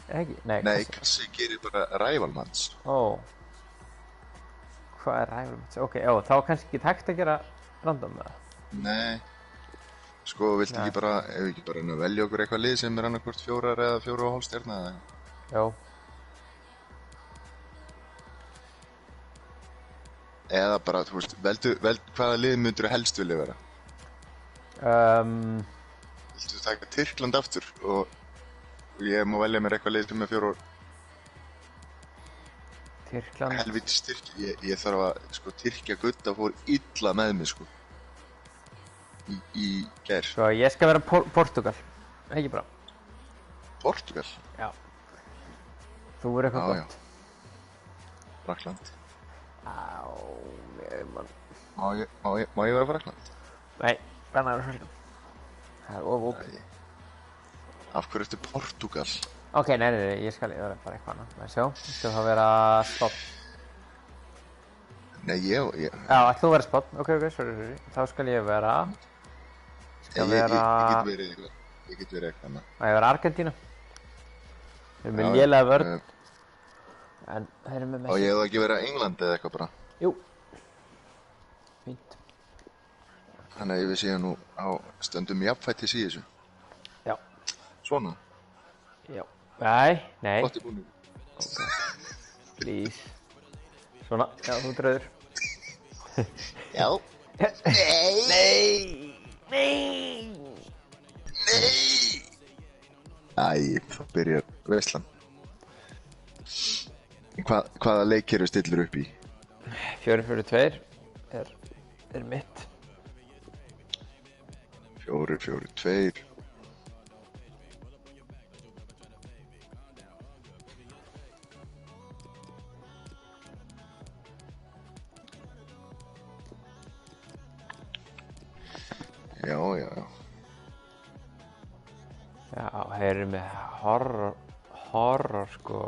Ekki? Nei, Nei, kassi gerir bara rivalmans. Ó. Hvað er ræfum? Ok, já, þá kannski ekki hægt að gera random með það. Nei. Sko, viltu Nei. ekki bara, ef við ekki bara reyna að velja okkur eitthvað lið sem er annarkvort 4 eða 4,5 stjarna eða eitthvað. Já. Eða bara, þú veist, hvaða lið myndir þú helst vilja vera? Viltu taka Tyrkland aftur og ég má velja mér eitthvað lið sem er 4 Tyrkland. helviti styrk. Ég þarf að, sko, Tyrkja Gutta fór illa með mig, sko. Í gær. Svo ég skal vera Portugal. Ekki bra. Portugal? Já. Þú er eitthvað Já, gott. Frakland. Á, ég man. Má ég vera Frakland? Nei, bannar svolítið. Það er opið. Af hverju ertu Portugal? Ok, nei, ég skal vera bara eitthvað annað. Það sjá, ég skal þá vera Spánn. Nei, ég... Já, ætla þú að vera Spánn. Ok, sorry. Þá skal ég vera... Ég get verið eitthvað annað. Má ég vera Argentína? Þeir eru með lélega vörn. En þeir eru með Messi. Og ég hefði ekki verið England eða eitthvað bara. Jú. Fínt. Þannig að við séum nú á stöndum jafnfættis í þessu. Já. Svona? Já. Nei. Gott í búinu. Please. Svona, já, þú dröður. Já. Nei. Æ, þá byrjar veislan. Hvaða leik eru stillur upp í? 4-4-2 er mitt. 4-4-2. Já. Já, þeir eru með horror, sko.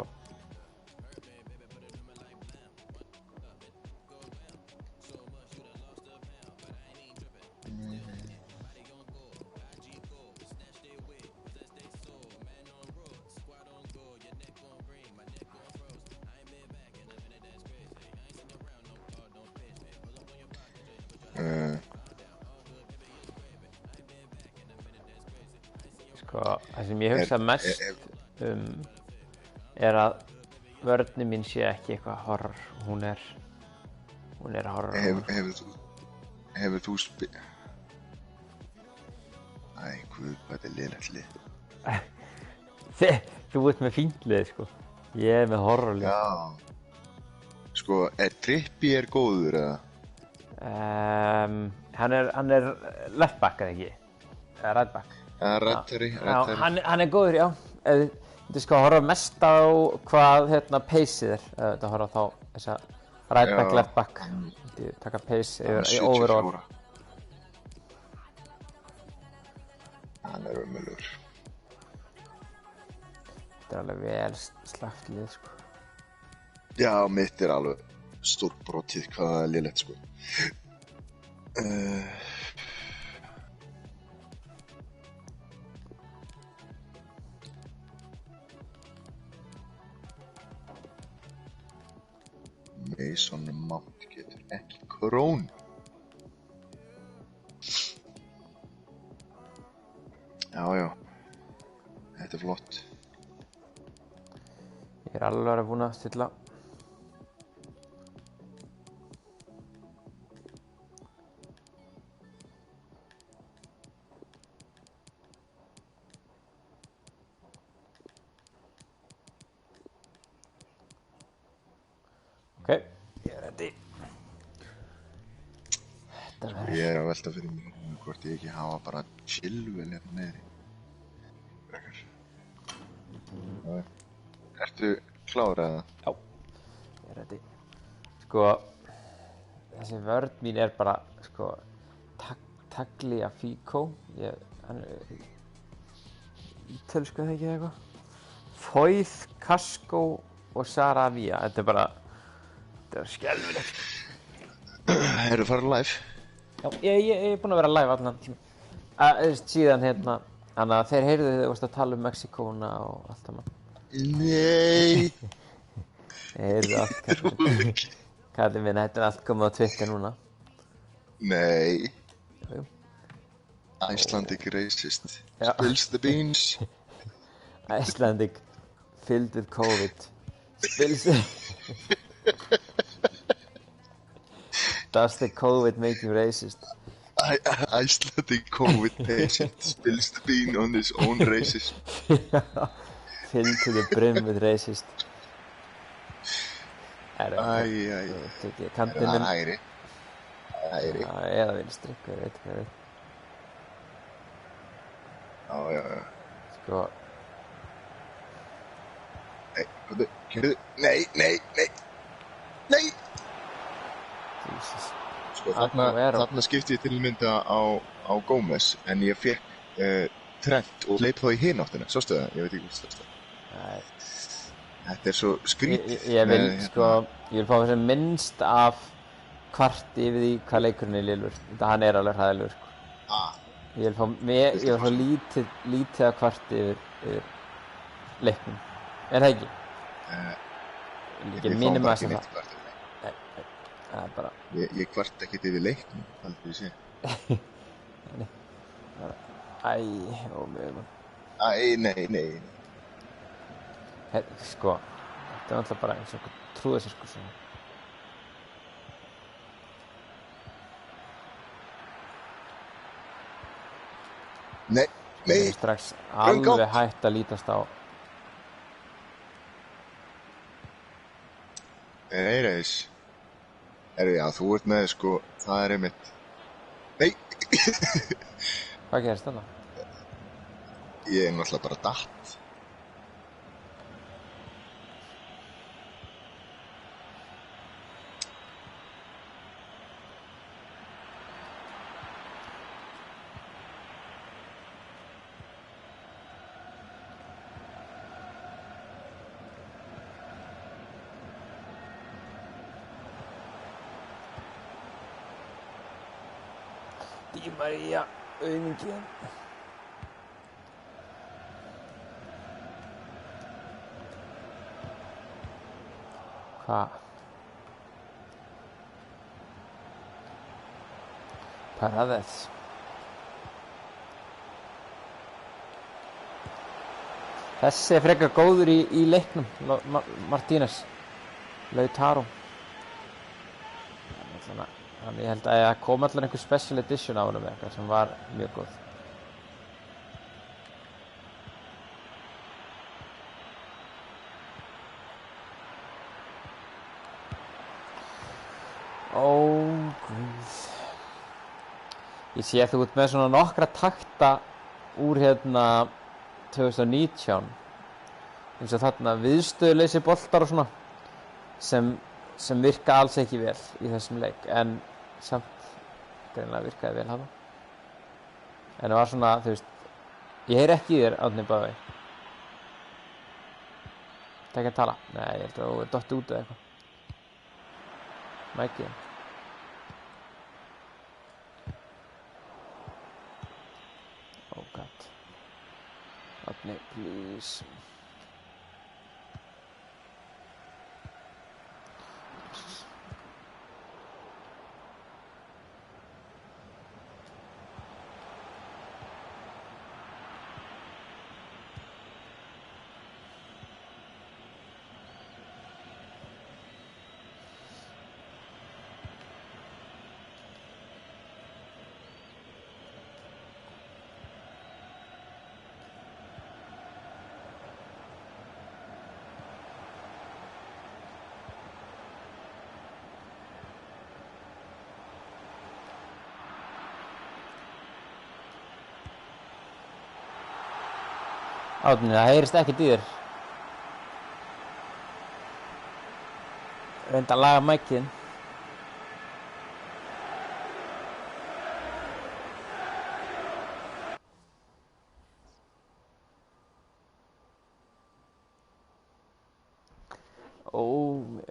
Það sem ég hugsa mest er að vörnin mín sé ekki eitthvað horror. Hún er horror. Hefur þú Æ, guð, hvað þetta er lélegt lið. Þú ert með fínt lið, sko. Ég er með horror lið. Já. Sko, Trippier góður, eða? Hann er left back, eða ekki? Eða right back. Rættari. Já, hann er góður, já. Þú skal horfa mest á hvað paceið er. Þú horfa þá þessa right back, left back. Þú taka pace í overall. Hann er ömurlegur. Þetta er alveg vel slagt lið, sko. Já, mitt er alveg stórbrotið hvað það er lélegt, sko. Mason Mount getur ekki krónu. Já. Þetta er flott. Ég er alveg búinn að stilla. Ok, ég er ready. Ég er að velta fyrir mér hvort ég ekki hafa bara chillvel hérna niðri. Ertu klár eða? Já, ég er ready. Sko, þessi vörn mín er bara, sko, Tagliafico. Hann er ítölsku, ekki eitthvað? Foyth, Casco og Saravia. Þetta er skelfilegt. Eru farið live? Já, ég er búinn að vera live allan tíma. Síðan þannig að þeir heyrðu þegar þú varst að tala um Mexíkóna og allt það. Nei. Heyrðu allt, kallinn Trúðu minn. ekki. Kallinn minn, þetta allt komið á Twitter núna. Nei. Jú. Icelandic racist. Já. Spills the beans. Icelandic filled with COVID. Spills... Does the COVID make you racist? Icelandic COVID patient spills the bean on his own racist. Filled to the brim with racist. Æ. Kantinn Það minn... hægri. Hægri. Já, eða vinstri, hver veit. Já. Sko... Nei, komdu, kyrðu. Nei. Jesus. Sko, Aguero. þarna skipti ég til mynda á Gómez, en ég fekk Trent og leip þá í hináttina. Sástu það? Ég veit ekki hvort það. Nei. Þetta er svo skrítið. Ég vil, sko, ég vil fá þessi minnst af kvart yfir því hvað leikurinn er lélur. Þetta hann er alveg hræðilegur, sko. Ég vil fá lítið af kvart yfir leiknum. Er það ekki? Ekki minimæsa það. Nei, það er bara... Ég kvart ekkert yfir leiknum, aldrei sé. Nei, bara... Ómjög, mann. Nei. Sko, þetta er alltaf bara eins og trúið sér, sko, svona. Nei. Það er strax alveg hægt að lítast á. Reis. Já, þú ert með, sko, það er einmitt. Nei. Hvað gerist þarna? Ég er náttúrulega bara datt. Di Maria, auðmingin. Hvað? Paredes. Þessi er frekar góður í leiknum, Martínez. Lautaro. Þannig ég held að það kom allar einhver special edition á honum eitthvað sem var mjög góð. Guð. Ég sé að þú ert með svona nokkra takta úr 2019 eins og þarna viðstöðuleysi boltar og svona sem virka alls ekki vel í þessum leik, en samt greinilega virkaði vel þarna. En það var svona, þú veist, ég heyri ekki í þér, Árni, bæði. Það ekki að tala? Nei, ég held að þú er dottið út eða eitthvað. Mækið. Oh god. Árni, please. Árni, það heyrist ekkert í þér. Reyndu að laga mækinn.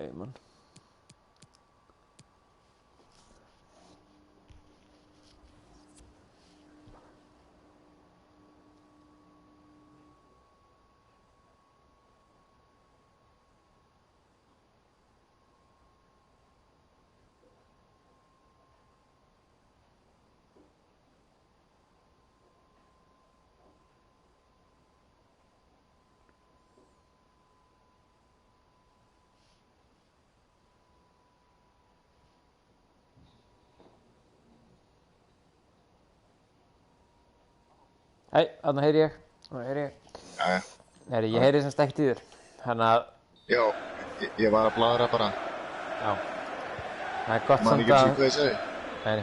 Nei, mann. Hei, þarna heyri ég. Jæja. Heyri, ég heyri semst ekkert í þér. Þannig að... Já, ég var að bladra bara. Já. Það er gott Man samt ekki að... hvað ég segi. Nei.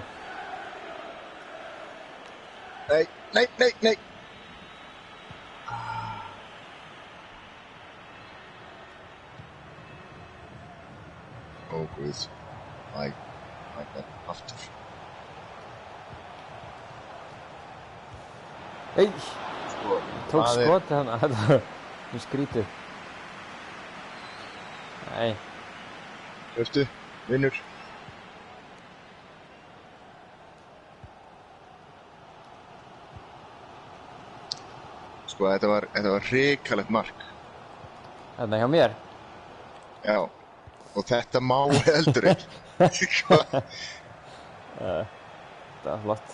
Ó, guð. Æ, aftur. Ei! Sko, Tók skotið hana. Þetta var skrítið. Nei. Hörstu, vinnur. Sko, þetta var hrikalegt mark. Þarna hjá mér? Já. Og þetta má heldur ekki. Það var flott.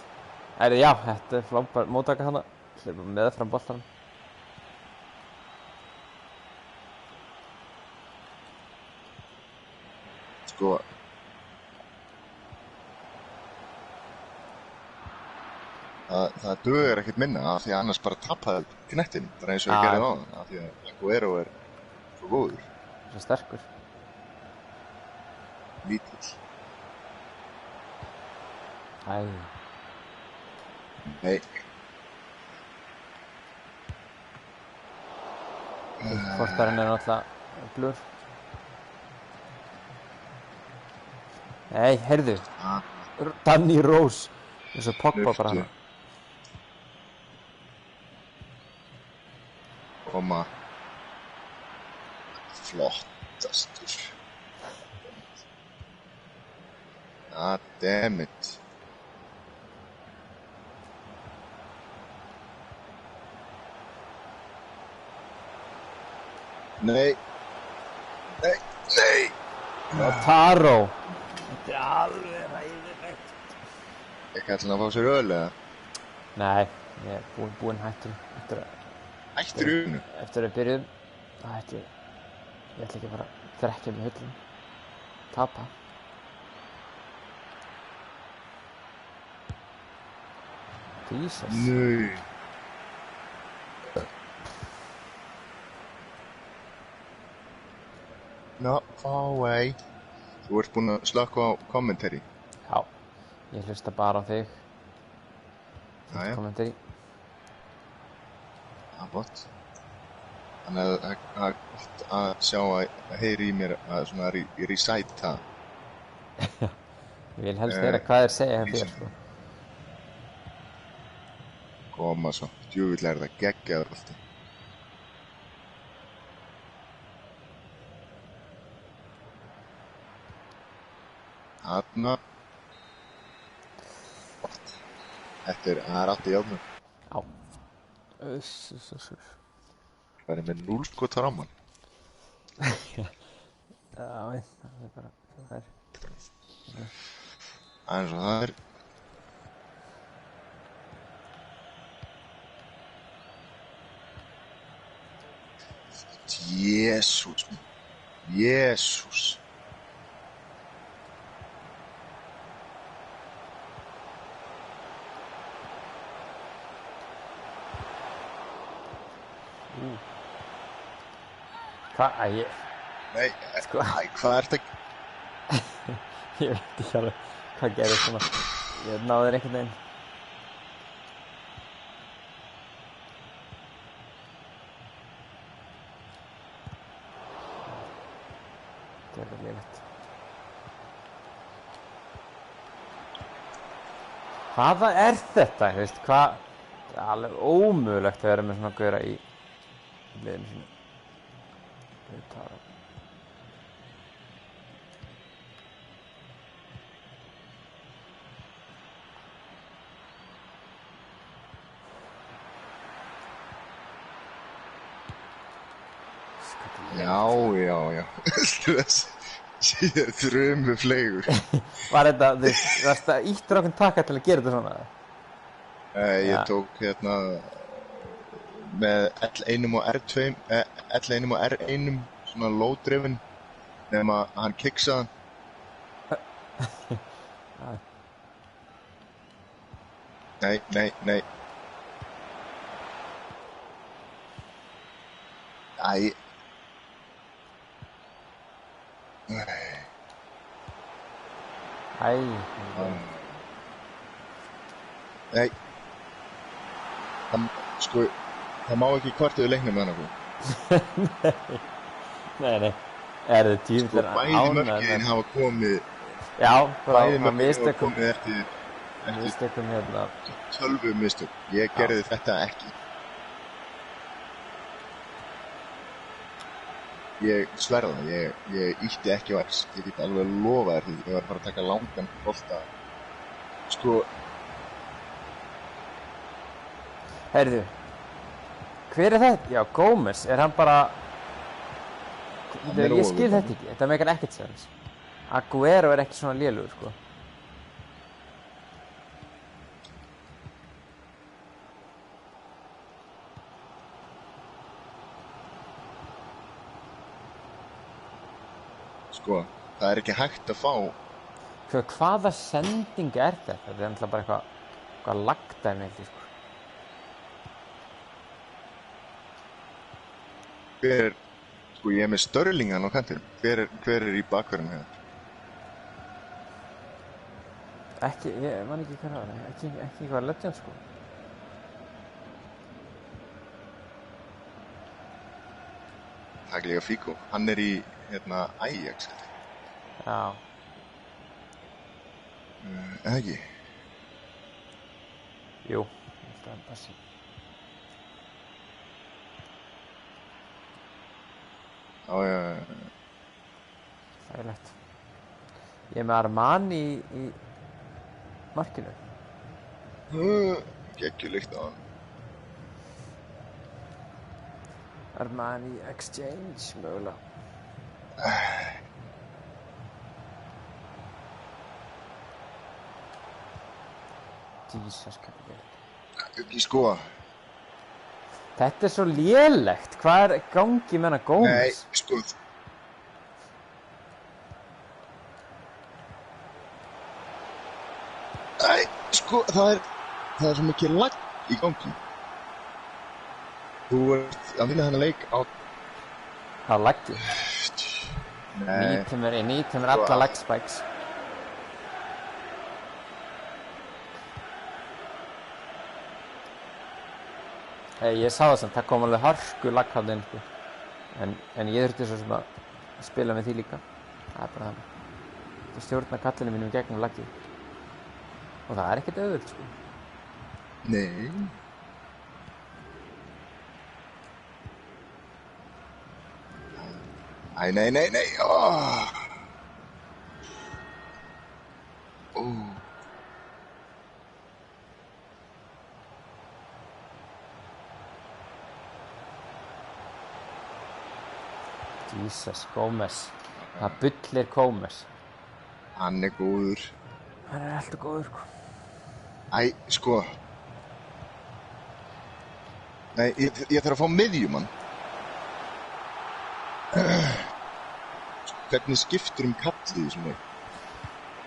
Já, þetta er frábær móttaka hana. Hleypum með fram boltanum. Sko. Það dugar ekkert minna af því að annars bara tappaði knettin. Bara eins og ég gerði á það. Af því að Aguero er svo góður. Svo sterkur. Lítill. Æ. Nei. Kortarinn er náttúrulega blur. Nei, heyrðu. Danny Rose. Eins og Pogba bara hana. Koma. Flottastur. Ah, damn it. Nei. Taro. Þetta er alveg ræðilegt. Ég kalli hann að fá sér öl, eða? Nei, ég er búinn hættur. Hættur í unnu? Eftir að byrjuðum. Það hætti ég. Ég ætla ekki bara að drekkja með hullum. Tapa. Jesus. Nei. Not far away. Þú ert búinn að slökkva á commentary. Já, ég hlusta bara á þig. Jæja. Commentary. Það er gott. Þannig að það er gott að sjá að heyri í mér að svona recite það. Ég vil helst heyra hvað þeir segja þér, sko. Koma svo, djúvill er það geggjaður alltaf. Þarna. Það er átt í játnum. Já. Það er með 0 skotar á mann. Já, það er bara, það er. Eins og það er. Jésús. Jésús. Hvað? Nei, sko. Hvað ert að... Ég veit ekki alveg hvað gerðist svona. Ég náði þér einhvern veginn. Það er lélegt. Hvaða er þetta? Veist, hvað? Það er alveg ómögulegt að vera með svona gauðra í liðinu sínu. Taro. Já. Sér þrömu fleigur. Var þetta, þú varst að íttur okkur taka til að gera þetta svona? Ég tók hérna með L1 og R2, L1 og R1 svona low-driven nema hann kiksaði hann. Nei. Æ. Æ. Nei. Sko, það má ekki kvarta við leiknum með hann okkur. Nei. Er þið tímur sko, bæði mörkin hafa komið. Já, bæði mörkin hafa komið eftir mistökum hérna. 12 mistök. Ég gerði þetta ekki. Ég sverða það, ég ýtti ekki á X. Ég get alveg lofa þér því. Ég var bara að taka langan bolta. Sko. Heyrðu, hver er þetta? Já, Gómez, er hann bara... Ég skil þetta ekki, þetta meikar ekkert sens. Aguero er ekki svona lélugur, sko. Sko, það er ekki hægt að fá... Hvaða sending er þetta? Þetta er náttúrulega bara eitthvað lagdæmi, sko. Hver er... Sko, ég er með Störlingan á kantinum. Hver er í bakverðinu hérna? Ekki, ég man ekki hvað það var. Ekki eitthvað legend, sko. Það er líka Figo. Hann er í, Ajax, þetta. Já. Eða ekki? Jú, það er passi. Já. Þægilegt. Ég er með Armani í markinu. Geggjulykt á hann. Armani Exchange, mögulega. Jesus, hvað er þetta? Ekki sko. Þetta er svo lélegt. Hvað er gangi með hana Gómez? Nei, sko. Nei, sko, það er svo mikið lag í gangi. Þú ert að vinna þennan leik á... Á laggi? Nei. Nýtum er alla lagspikes. Ég sá það samt, það kom alveg hörku lagg inn, sko. En ég þurfti svo sem að spila með því líka. Það er bara þannig. Það stjórna kallinu mínum gegnum laggið. Og það er ekkert auðvöld, sko. Nei. Æ, nei. Jesus, Gómez. Það bullir Gómez. Hann er góður. Hann er alltaf góður, sko. Æ, sko. Nei, ég þarf að fá miðjumann. Hvernig skiptur kallið í þessum leik?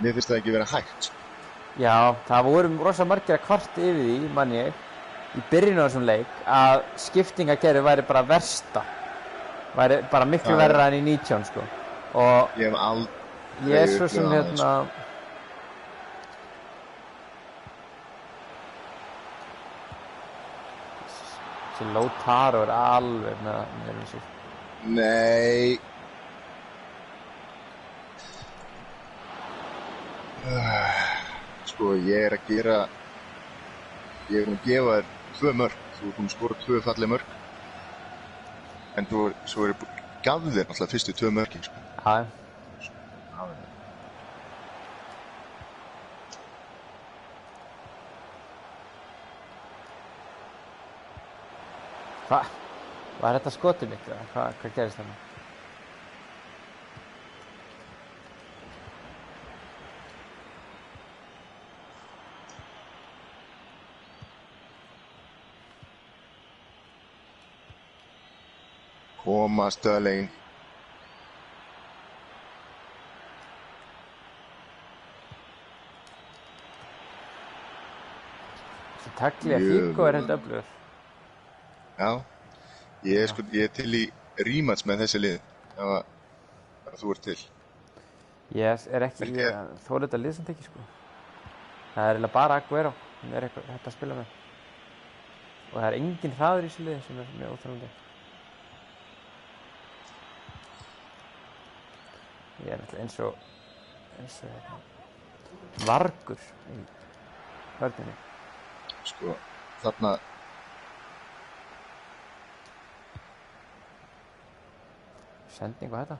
Mér finnst það ekki vera hægt. Já, það voru rosa margir að kvarta yfir því, man ég, í byrjun á þessum leik, að skiptingagerðið væri bara versta. Væri bara miklu verra enn í 19, sko. Og ég hef aldrei ég er svo sem þessi Lautaro er alveg með þessu. Nei. Sko, ég er að gefa þér 2 mörk. Þú er búin að skora 2 falleg mörk. En svo gaf þér alltaf fyrstu 2 mörkin, sko. Já. Hvað? Var þetta skotið mitt, eða? Hvað gerist þarna? Koma, Sterling. Þessi tagli að Figo er þetta öflugur. Já, ég er til í rematch með þessi lið ef þú ert til. Ég ekki, þóla þetta lið samt ekki, sko. Það er eiginlega bara Aguero sem eitthvað hægt að spila með. Og það er engin hraður í þessu liði sem mjög óþjólandi. Ég náttúrulega eins og vargur í vörninni. Sko, þarna sending og þetta.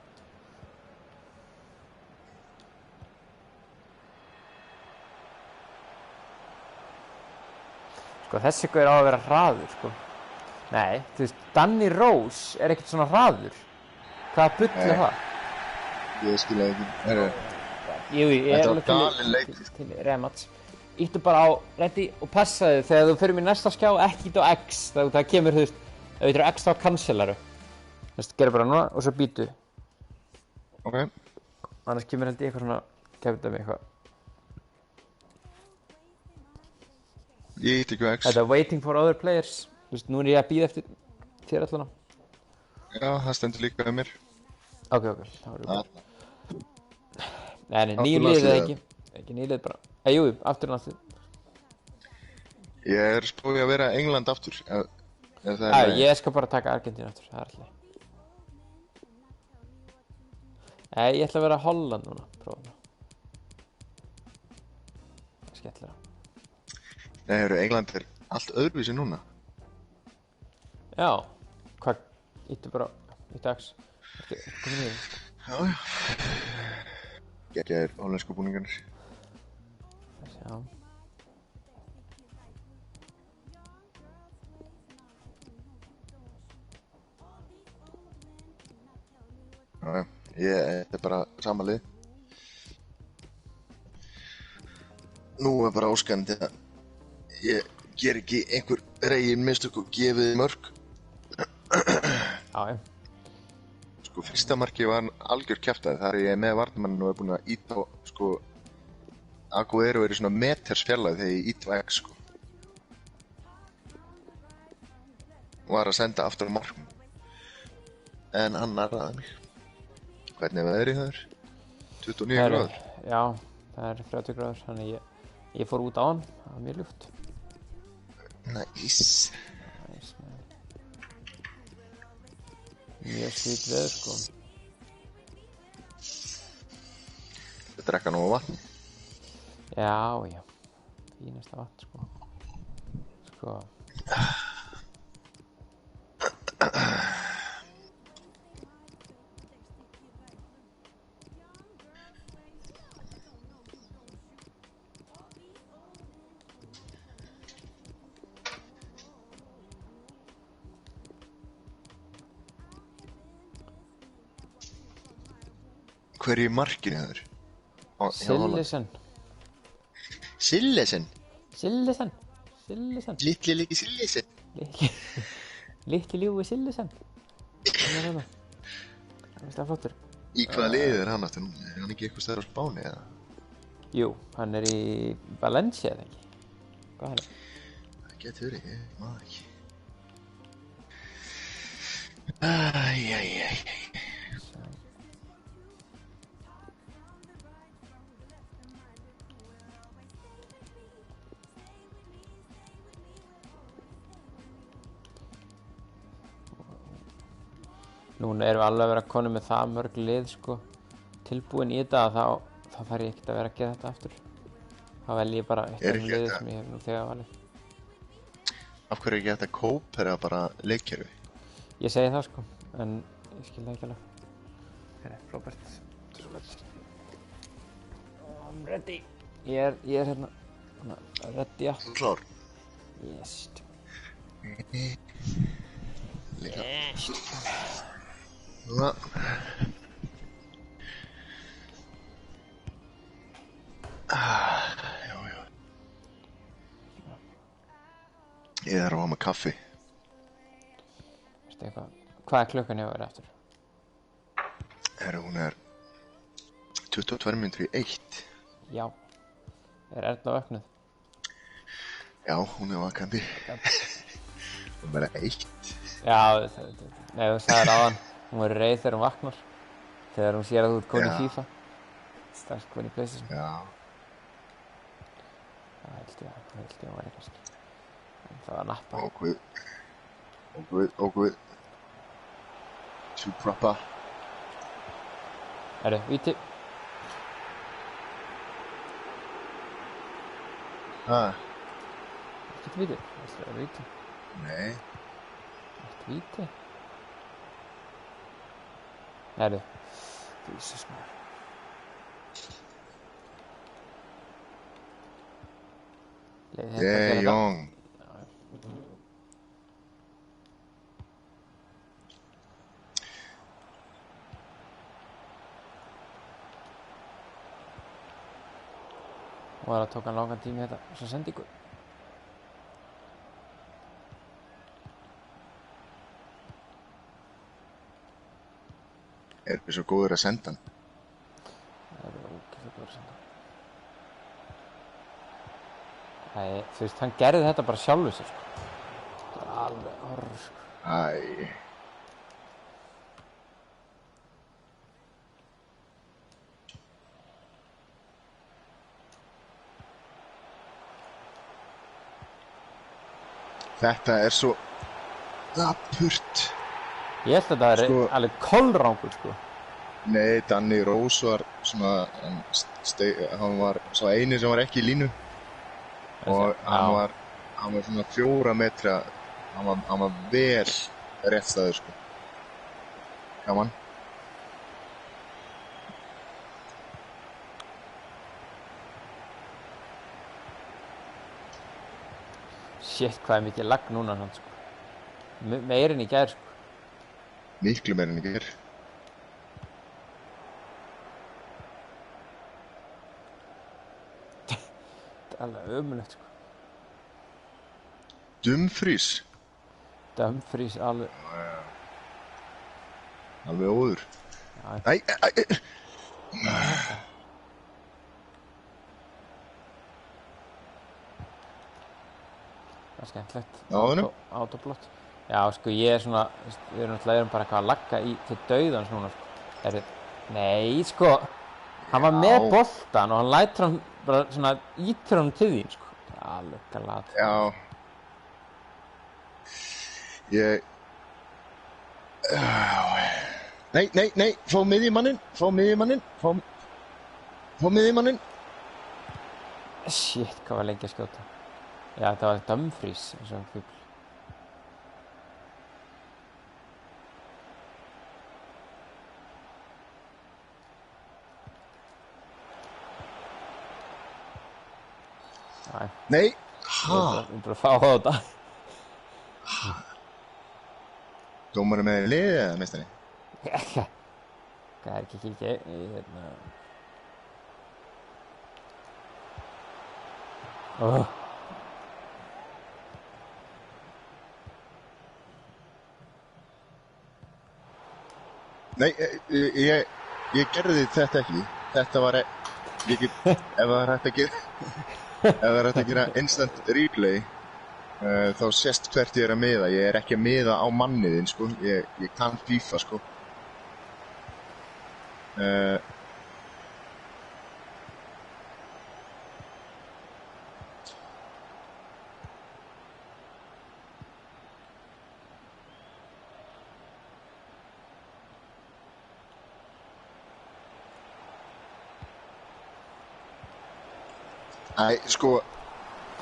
Sko, þessi gaur á að vera hraður, sko. Nei, þú veist, Danny Rose er ekkert svona hraður. Hvaða bull er það? Ég skil ekki. Jú, ég er alveg til rematch. Íttu bara á ready og passaðu þegar þú fyrir mér næsta skjá, ekki ít á X. Það kemur, þú veist, ef þú ítir á X þá cancelaru. Þú veist, gerðu bara núna og svo býtu. Ok. Annars kemur held ég eitthvað svona, kemur þetta með eitthvað. Ég ítti ekki á X. Þetta er waiting for other players. Þú veist, nú er ég að bíða eftir þér allana. Já, það stendur líka með mér. Ok, það var bara. Nei, nýju lið eða ekki. Ekki nýju lið bara. Jú, aftur og aftur. Ég spóið að vera England aftur. Ég skal bara taka Argentínu aftur, það er alltaf. Nei, ég ætla að vera Holland núna, prófa það. Það er skemmtilega. Nei, England er allt öðruvísi núna. Já, hvað, íttu bara, íttu X. Komið niður. Já. Geggjaðir hollensku búningarnir. Já. Já, þetta er bara sama lið. Nú er bara óskandi að ég ger ekki einhver regin mistök og gefið mörk. Já. Sko, fyrsta markið var algjör kjaftaði. Þar er ég með varnarmanninn og er búinn að íta á, sko, Aguero er í svona meters fjarlægð þegar ég íta á X, sko. Var að senda aftur á markmann. En hann narraði mig. Hvernig er veðrið það? 29 gráður? Já, það er 30 gráður, þannig ég fór út á hann, það var mjög ljúft. Nice. Mjög svít veður, sko. Það drekka nú vatn. Já. Fínasta vatn, sko. Hver er í markinu þar? Sillesen. Litli líki Sillesen. Litli ljúfi Sillesen. Það er það flottur. Í hvaða liði er hann aftur nú? Er hann ekki eitthvað stæður á Spáni eða? Jú, hann er í Valencia eða ekki? Hvað er það? Það getur verið, ég maður ekki. Æ. Núna erum við alveg að vera konum með það mörg lið, sko, tilbúin í þetta að þá þarf ég ekkert að vera að gera þetta aftur. Þá vel ég bara eitt af þeim liðið sem ég hef nú þegar valið. Af hverju er ekki þetta kópera bara leikkerfi? Ég segi það, sko, en ég skil það ekki alveg. Herri, Robert. I'm ready. Ég er hérna ready, já. Klár? Yes. Yes. Núna. Já. Ég er að fá með kaffi. Veistu eitthvað, hvað er klukkan hjá þér eftir? Hún er 22 mínútur í 1. Já. Er Erna vöknuð? Já, hún er vakandi. Hún er bara 1. Já, nei, þú sagðir áðan. Hún verður reið þegar hún vaknar. Þegar hún sér að þú ert komin í Já. FIFA. Strax komin í PlayStation. Já. Það held ég að hún væri kannski. En það var nappa. Ó guð. Too proper. Herru, víti. Ekkert víti. Það er víti. Nei. Ekkert víti. Herru. Jesus maður. De Jong. Og það tók hann langan tími þetta. Svo sendingu. Við svo góður að senda hann? Það er ógeðslega góður að senda hann. Æ, þú veist, hann gerði þetta bara sjálfur sér, sko. Það er alveg horror, sko. Æ. Þetta er svo dapurt. Ég held að það er alveg kolrangur, sko. Nei, Danny Rose var svona, hann var svo eini sem var ekki í línu. Og hann var svona 4 metra, hann var vel réttstæður, sko. Gaman. Shit, hvað er mikið lag núna, hann, sko. Meirinn í gær, sko. Miklu meirinn í gær. Þetta er alveg ömulegt, sko. Dumfries, alveg. Alveg óður. Æ. Það er skemmtilegt. Áðunum? Autoblott. Já, sko, ég er svona, við erum bara eitthvað að lagga til dauðans núna, sko. Nei, sko, hann var með boltan og hann lætur hann bara svona ítir hann til þín, sko. Það er alveg galat. Já. Nei, fá miðjumanninn. Shit, hvað var lengi að skjóta. Já, þetta var Dumfries, eins og fugl. Nei, Við bara fá á þetta. Dómarinn með liðið eða meistari? Hvað er ekki að kíkja í hérna... Nei, ég gerði þetta ekki. Þetta var ef það er hægt að gera instant replay, þá sést hvert ég er að miða. Ég er ekki að miða á manniðinn, sko. Ég kann FIFA, sko. Æ, sko,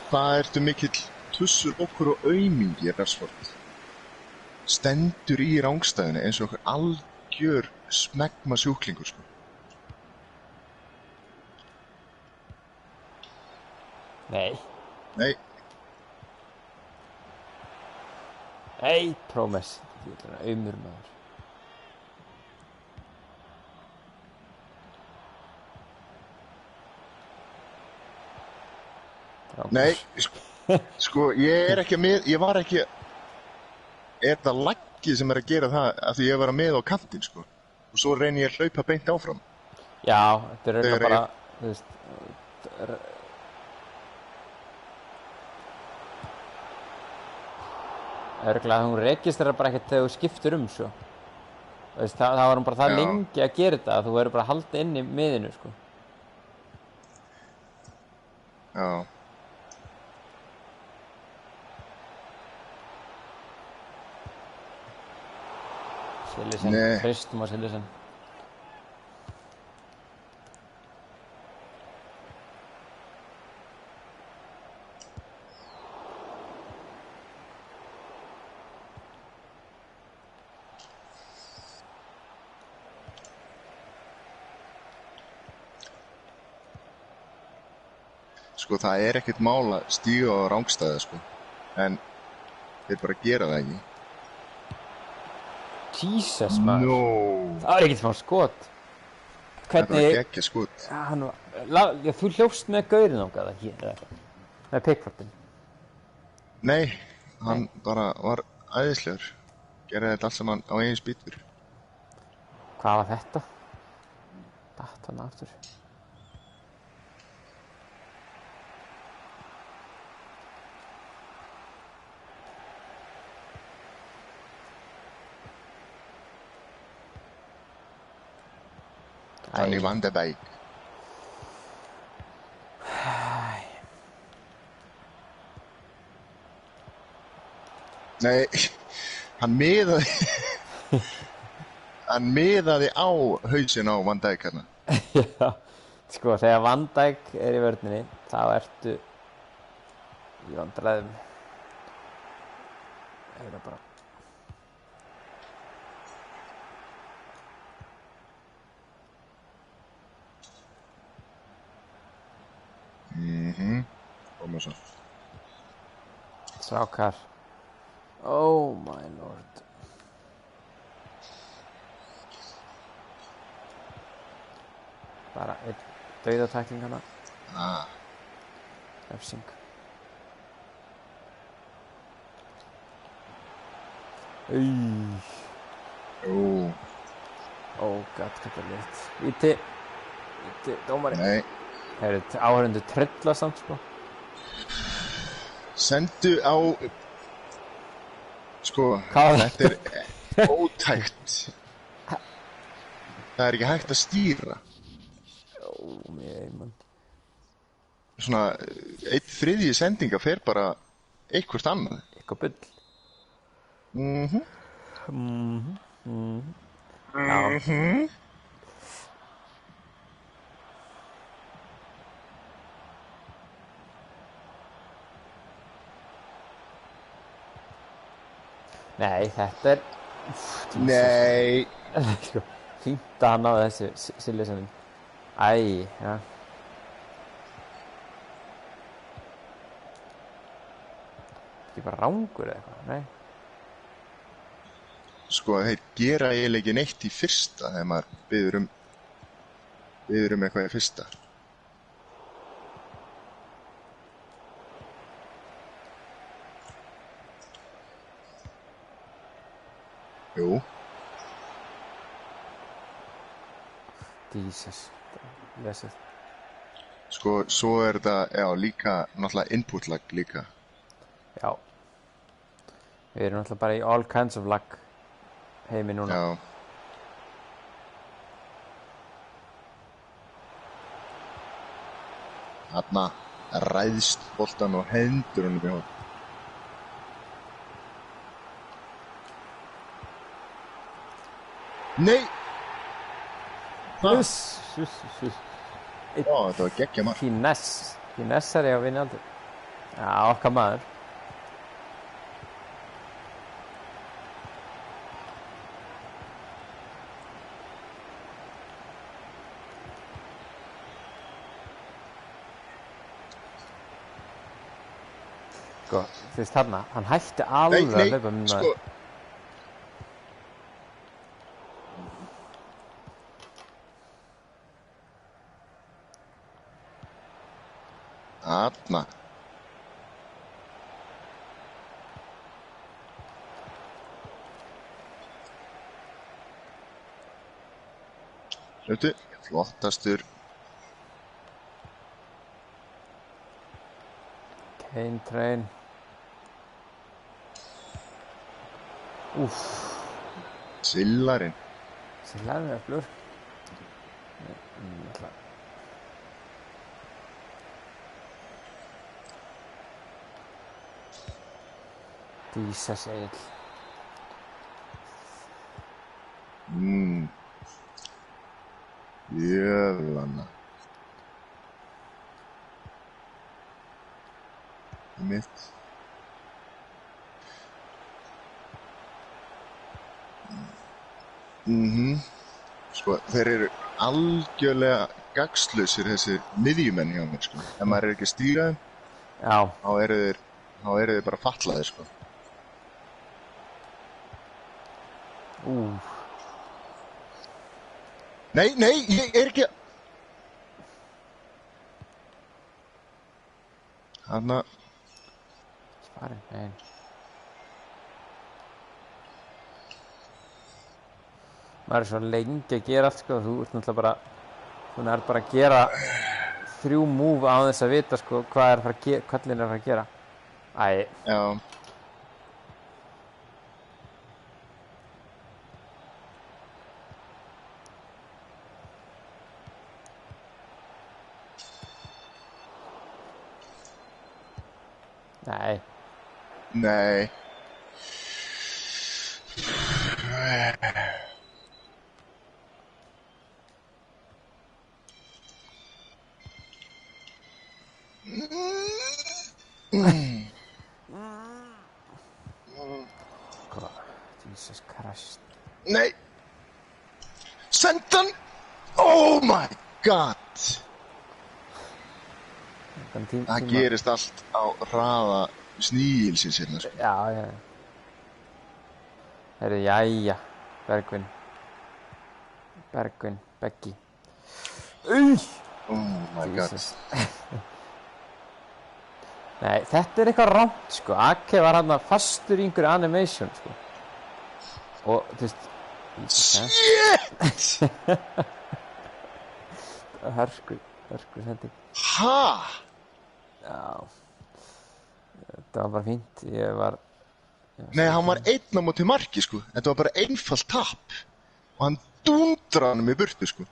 hvað ertu mikill tussur okkur og aumingi, Rashford? Stendur í rangstæðinu eins og okkur algjör smegma sjúklingur, sko. Nei. Nei, Promes. Þetta er aumur maður. Nei, sko, ég var ekki, er það laggið sem er að gera það að því ég var að með á kantinn, sko, og svo reyni ég að hlaupa beint áfram. Já, þetta er auðvitað bara, þú veist, örgulega að hún registrar bara ekkert þegar þú skiptir svo. Veist, það var hann bara það Já. lengi að gera þetta að þú verður bara að halda inn í miðinu, sko. Já. Silesen, Nei. hristum á Silesen. Sko, það er ekkert mál að stíga á rangstæði, sko. En þeir bara gera það ekki. Jesus, maður. No. Það var ekkert smá skot. Þetta var geggja skot. Ja, þú hljófst með gaurinn ángað hér, með Pickfordin. Nei, hann bara var æðislegur. Gerði þetta allt saman á eigin spýtur. Hvað var þetta? Datt hann aftur. Danny Van de Beek. Nei, hann miðaði á hausinn á Van Dijk hérna. Já, sko, þegar Van Dijk er í vörninni, þá ertu í vandræðum. Það er bara... Koma svo. Strákar. Oh my lord. Bara einn dauðatækling hana. Refsing. Oh god, hvað er leitt. Víti, dómari. Nei. Það eru áhörundu trilla samt, sko. Sendu á... Sko, Hvað? þetta er ótækt. Það er ekki hægt að stýra. Mann. Svona, 1/3 sendinga fer bara eitthvert annað. Eitthvað bull. Já. Nei, þetta er... Nei. Sko, fínt að hann náði þessu Silesen. Æ, já. Ekki bara rangur eða eitthvað, nei. Sko, þeir gera eiginlega ekki neitt í fyrsta þegar maður biður um eitthvað í fyrsta. Jú. Jesus, lesið. Sko, svo er þetta, já, líka, náttúrulega input lag líka. Já. Við erum náttúrulega bara í all kinds of lag heimi núna. Já. Þarna ræðst boltan og hendur honum í horn. Nei! Ó, þetta var geggja mark. Finesse er ég að vinna aldrei. Já, okkar maður. Sko, þú veist þarna, hann hætti alveg að hlaupa með maður. Sko. Þarna. Hlautu, flottastur. Kane train. Sillarinn. Sillan er öflugur. Dísa Egil. Jöfnlanna. Mitt. Sko, þeir eru algjörlega gagnslausir þessi miðjumenn hjá mér, sko. Ef maður ekki að stýra þeim, Já. þá eru þeir bara fatlaðir, sko. Nei, ég er ekki að... Hanna... Sparinn, nei. Maður er svo lengi að gera allt, sko. Þú ert náttúrulega bara... Þú er bara að gera 3 múv á þess að vita, sko, hvað er að fara að gera, kallinn er að fara að gera. Æ. Já. Nei. Nei. Jesus Christ. Nei. Sendan. Oh my god. Það gerist allt á hraða sníilsins hérna, sko. Já. Herru, jæja. Bergvin, Beggi. Oh my god. Nei, þetta er eitthvað rangt, sko. Ake var hann fastur í einhverju animation, sko. Og, þú veist... Shit! Hörku sending. Ha? Já. Þetta var bara fínt. Ég var Nei, hann var einn á móti marki, sko. Þetta var bara einfalt tap. Og hann dundra hann í burtu, sko.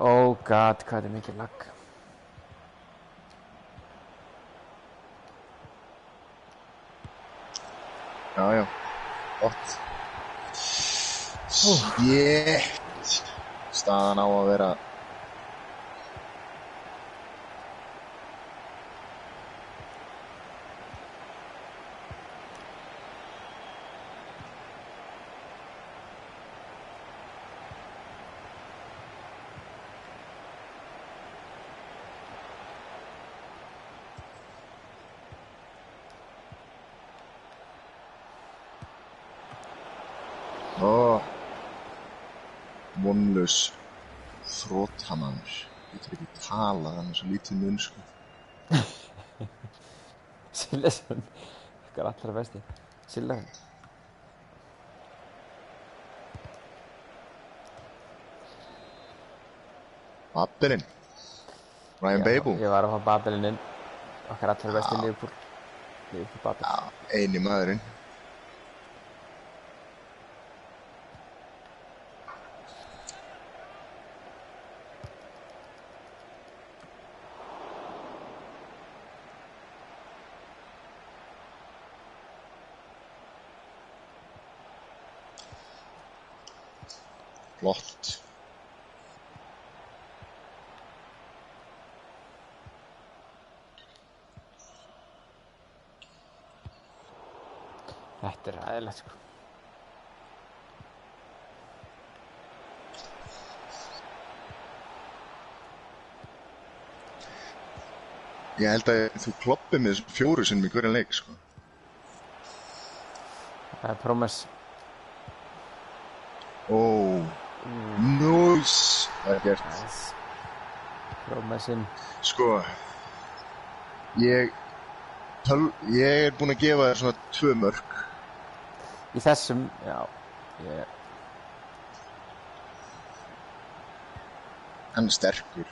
Oh god, hvað er mikið lag. Já. Gott. Shit. Staðan á að vera... Vonlaus þrotamaður. Getur ekki talað, hann er svo lítið munn, sko. Silleson. Það er allra besti. Silleson. Babelin. Ryan Babel. Ég var að fá Babelin inn. Okkar allra besti Liverpool. Liverpool Babel. Já, eini maðurinn. Flott. Þetta er ræðilegt, sko. Ég held að þú kloppið með 4 sinnum í hverjan leik, sko. Það er Promes. Nice. Það er gert. Promesinn. Sko, ég er búinn að gefa þér svona 2 mörk. Í þessum, já. Hann er sterkur.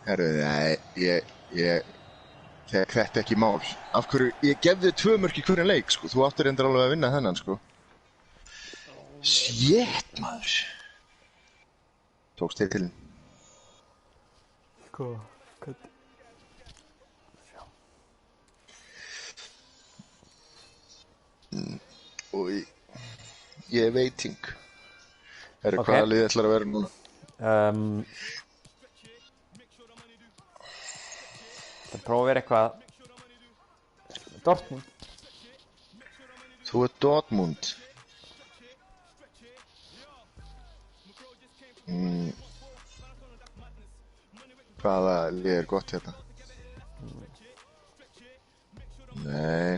Herru, nei, Þetta er ekki mál. Af hverju, ég gef þér 2 mörk í hverjum leik, sko. Þú áttir reyndar alveg að vinna þennan, sko. Shit, maður. Tókst þér til. Sko, hvað? Og ég er veiting. Hvaða lið ætlar að vera núna? Það prófa að vera eitthvað Dortmund. Þú ert Dortmund. Hvaða lið er gott hérna? Nei.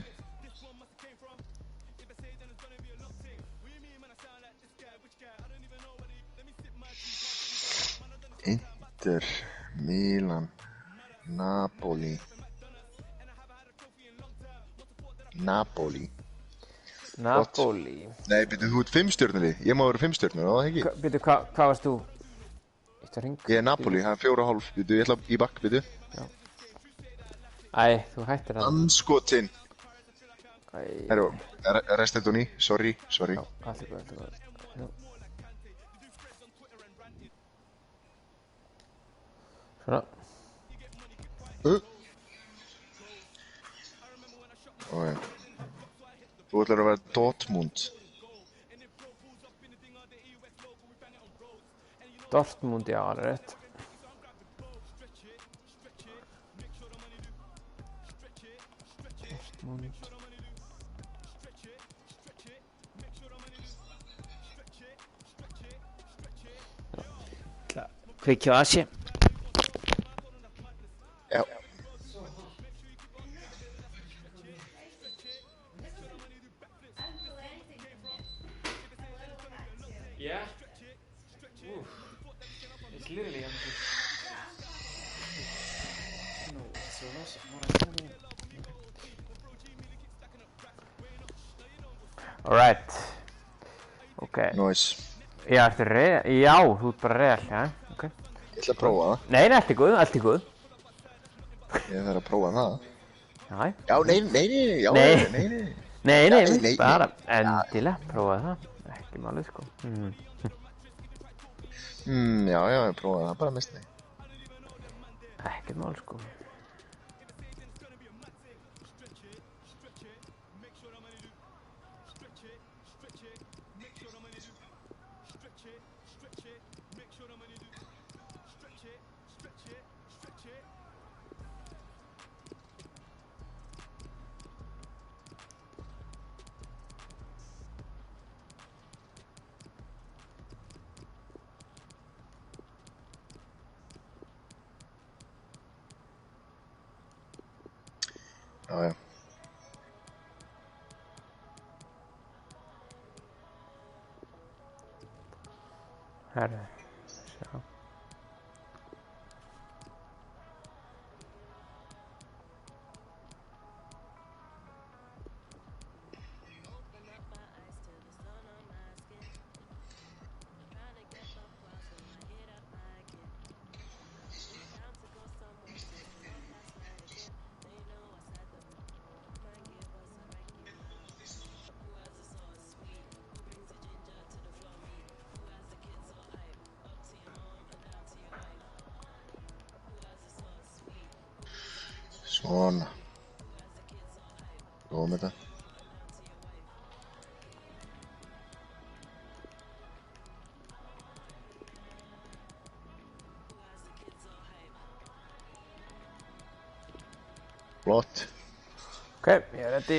Inter, Milan, Napoli. Napoli. Nei, byrju, þú ert 5 stjörnur. Ég má vera 5 stjörnur, það ekki? Byrju, hvað varst þú? Ég er Napoli, það er 4,5. Byrju, ég ætla í bakk, byrju. Æ, þú hættir það. Anskotin. Herru, Restendoni, sorry. Já, allt er góð. Svona. Þú ætlar að vera Dortmund. Dortmund, já, alveg rétt. Dortmund. Kveikja á Asi. Já. Yeah. It's literally empty. No, so that's what I told you. Alright. Okay. Nice. Já, ertu real? Já, þú ert bara real, já. Okay. Ég ætla að prófa það. Nei, allt er góð. Ég þarf að prófa það. Já. Já, nei. Bara endilega prófa það. Ekki málið, sko. Já, ég prófa það, bara mist mig. Ekkert mál, sko. Já. Herðu, sjá. Svona. Góðum þetta. Flott. Ok, ég er ready.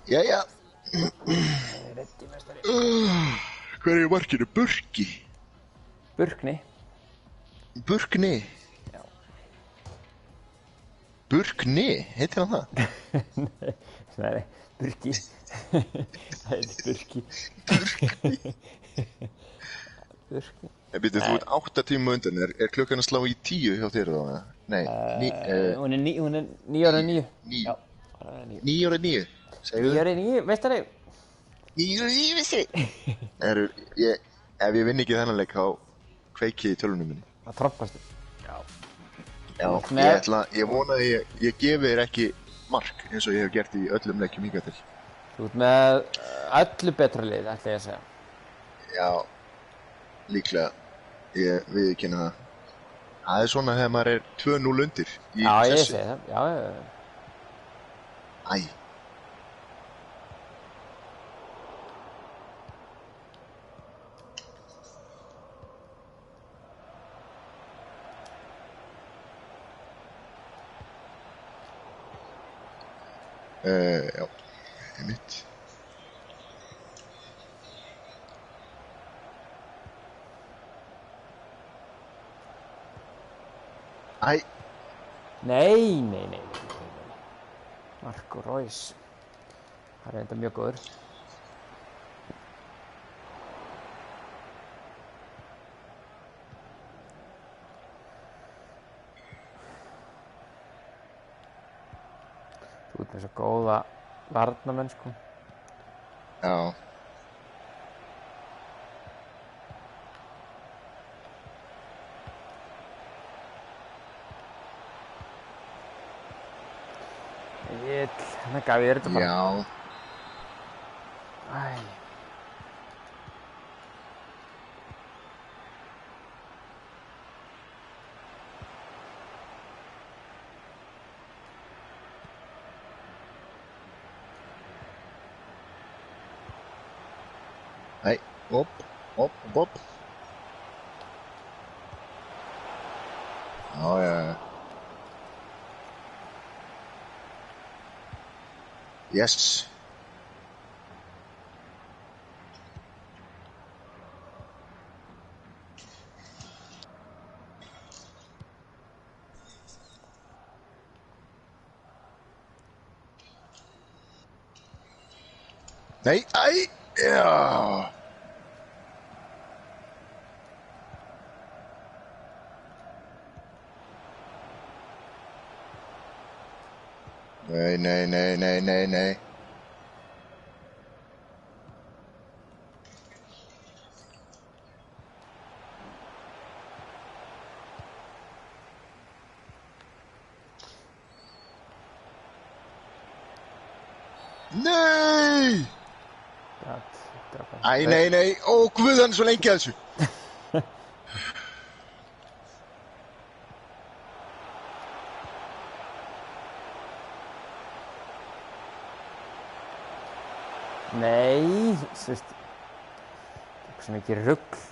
Jæja. Ég er ready, mestari. Hver er markinu? Burki? Burkni. Burkni? Burkni, heitir hann það? Nei, Burki. Það heitir Burki. Burki. Býttu, þú ert 8 tíma undan, er klukkan að slá í 10 hjá þér þá? Nei, hún er 9:09. Já, 9:09, segðu þið? 9:09, meistari. 9:09, meistari. Ef ég vinn ekki þennan leik, þá kveiki ég í tölvunum minni. Það trompastu. Já. Já, ég vona að ég gefi þér ekki mark eins og ég hef gert í öllum leikjum hingað til. Þú ert með öllu betra lið, ætla ég að segja. Já, líklega. Ég viðurkenni það. Það er svona þegar maður er 2-0 undir í Já, ég sessi. segi það. Já. Æ. Já, einmitt. Æ. Nei. Marco Reus. Það er enda mjög góður. Þú ert með svo góða varnarmenn, sko. Já. Þannig gaf ég þetta bara. Já. Æ. Æ, upp. Já. Yes. Nei, æ, já. Nei. Nei! Æ, nei. Ó, guð, hann er svo lengi að þessu. Nei, þú veist. Það er svo mikið rugl.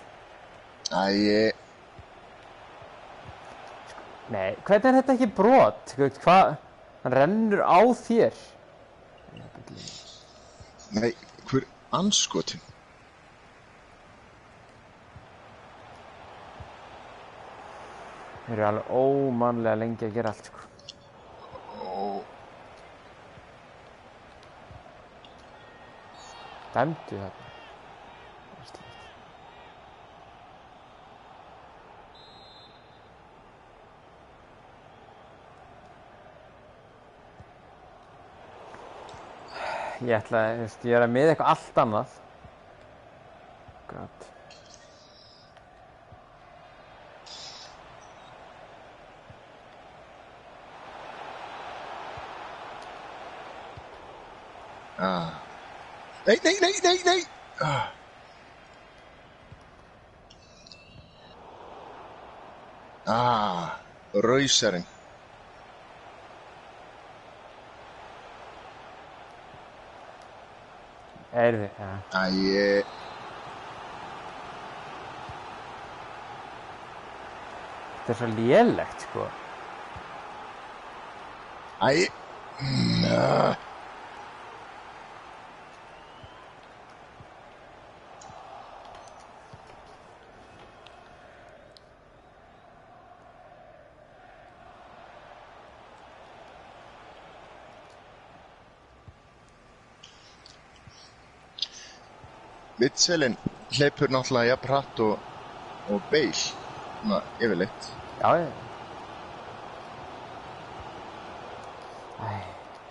Æ, Nei, hvernig er þetta ekki brot? Hvað? Hann rennur á þér. nei, hver anskotin? Þeir eru alveg ómannlega lengi að gera allt, sko. Ó, Dæmdu þetta. Ég ætla að, þú veist, ég er að miða eitthvað allt annað. God. Nei. Rausarinn. Erði, já. Æ, Þetta er svo lélegt, sko. æ, Mitchellinn hleypur náttúrulega jafn hratt og Bale, svona yfirleitt. Já. Æ.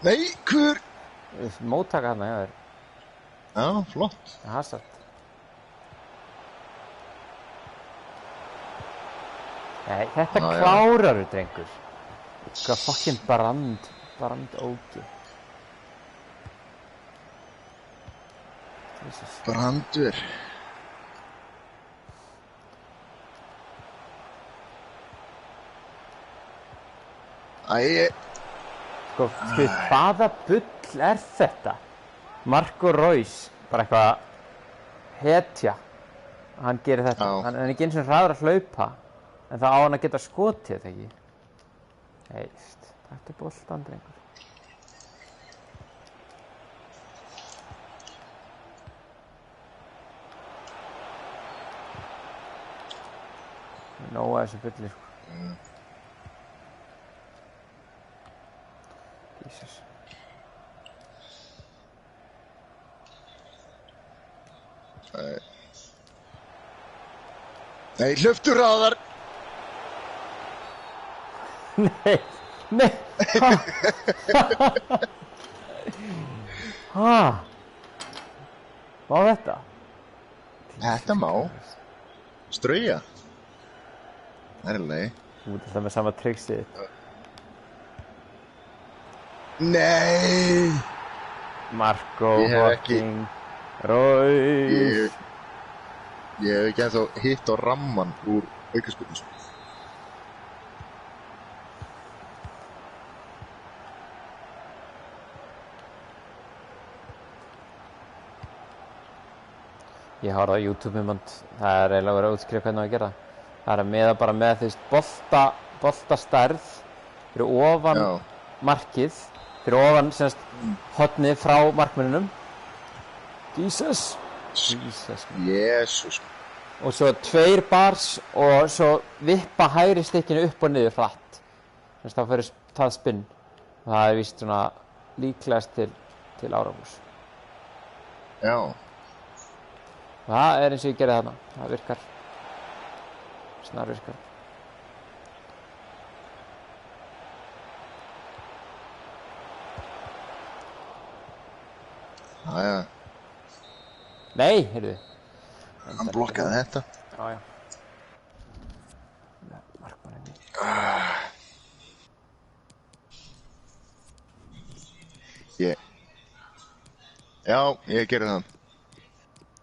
Nei, hver? Móttaka þarna, já, þér. Já, flott. Hazard. Nei, þetta klárar þú, drengur. Hvað fucking Brand ógi. Brandur. Sko, hvaða bull er þetta? Marco Reus, bara eitthvað hetja. Hann gerir þetta. Hann er ekki eins og hraður að hlaupa, en það á hann að geta skotið, ekki? Heist, þetta er boltan, drengur. Nóa þessu bulli, sko. Jesus. Nei, hlöftu hraðar! Nei! Ha? Má þetta? Þetta má. Strauja. Það er leið. Þú ert alltaf með sama trixið. Nei! Marco fucking Reus. Ég hef ekki ennþá hitt á ramman úr aukaspyrnu. Ég horfði á YouTube-myndband. Það er eiginlega verið að útskrifa hvernig að gera það. Það er að miða bara með þú veist boltastærð fyrir ofan markið, fyrir ofan semst hornið frá markmönnunum. Jesus. Og svo 2 bars og svo vippa hægri stikkinu upp og niður hratt. Þannig að þá fyrir það spinn. Og það er víst svona líklegast til árangurs. Já. Og það er eins og ég gerði þarna. Það virkar. Snarvirkar. Jæja. Nei, heyrðu. Hann blokkaði þetta. Já. Markmanninn. Já, ég gerði það.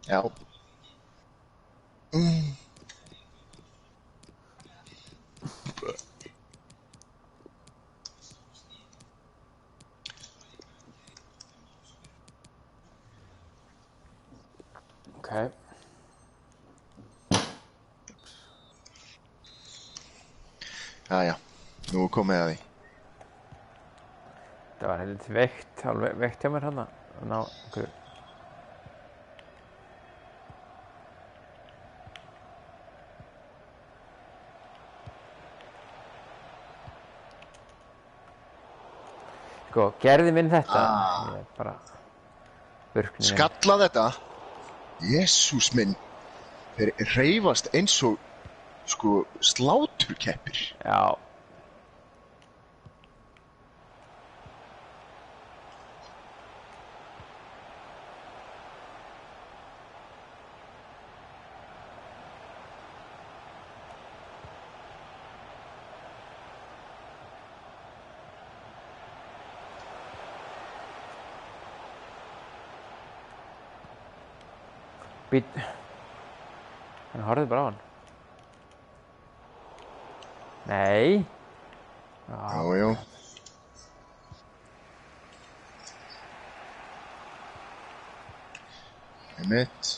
Já. Okay. Jæja, nú komið að því. Það var heldur veikt, alveg veikt hjá mér hérna. Ná, okkur. Sko, gerði minn þetta. Ég er bara burknir. Skalla þetta. Jesús minn. Þeir hreyfast eins og sko sláturkeppir. Já. Hann horfði bara á hann. Nei. Já. Einmitt.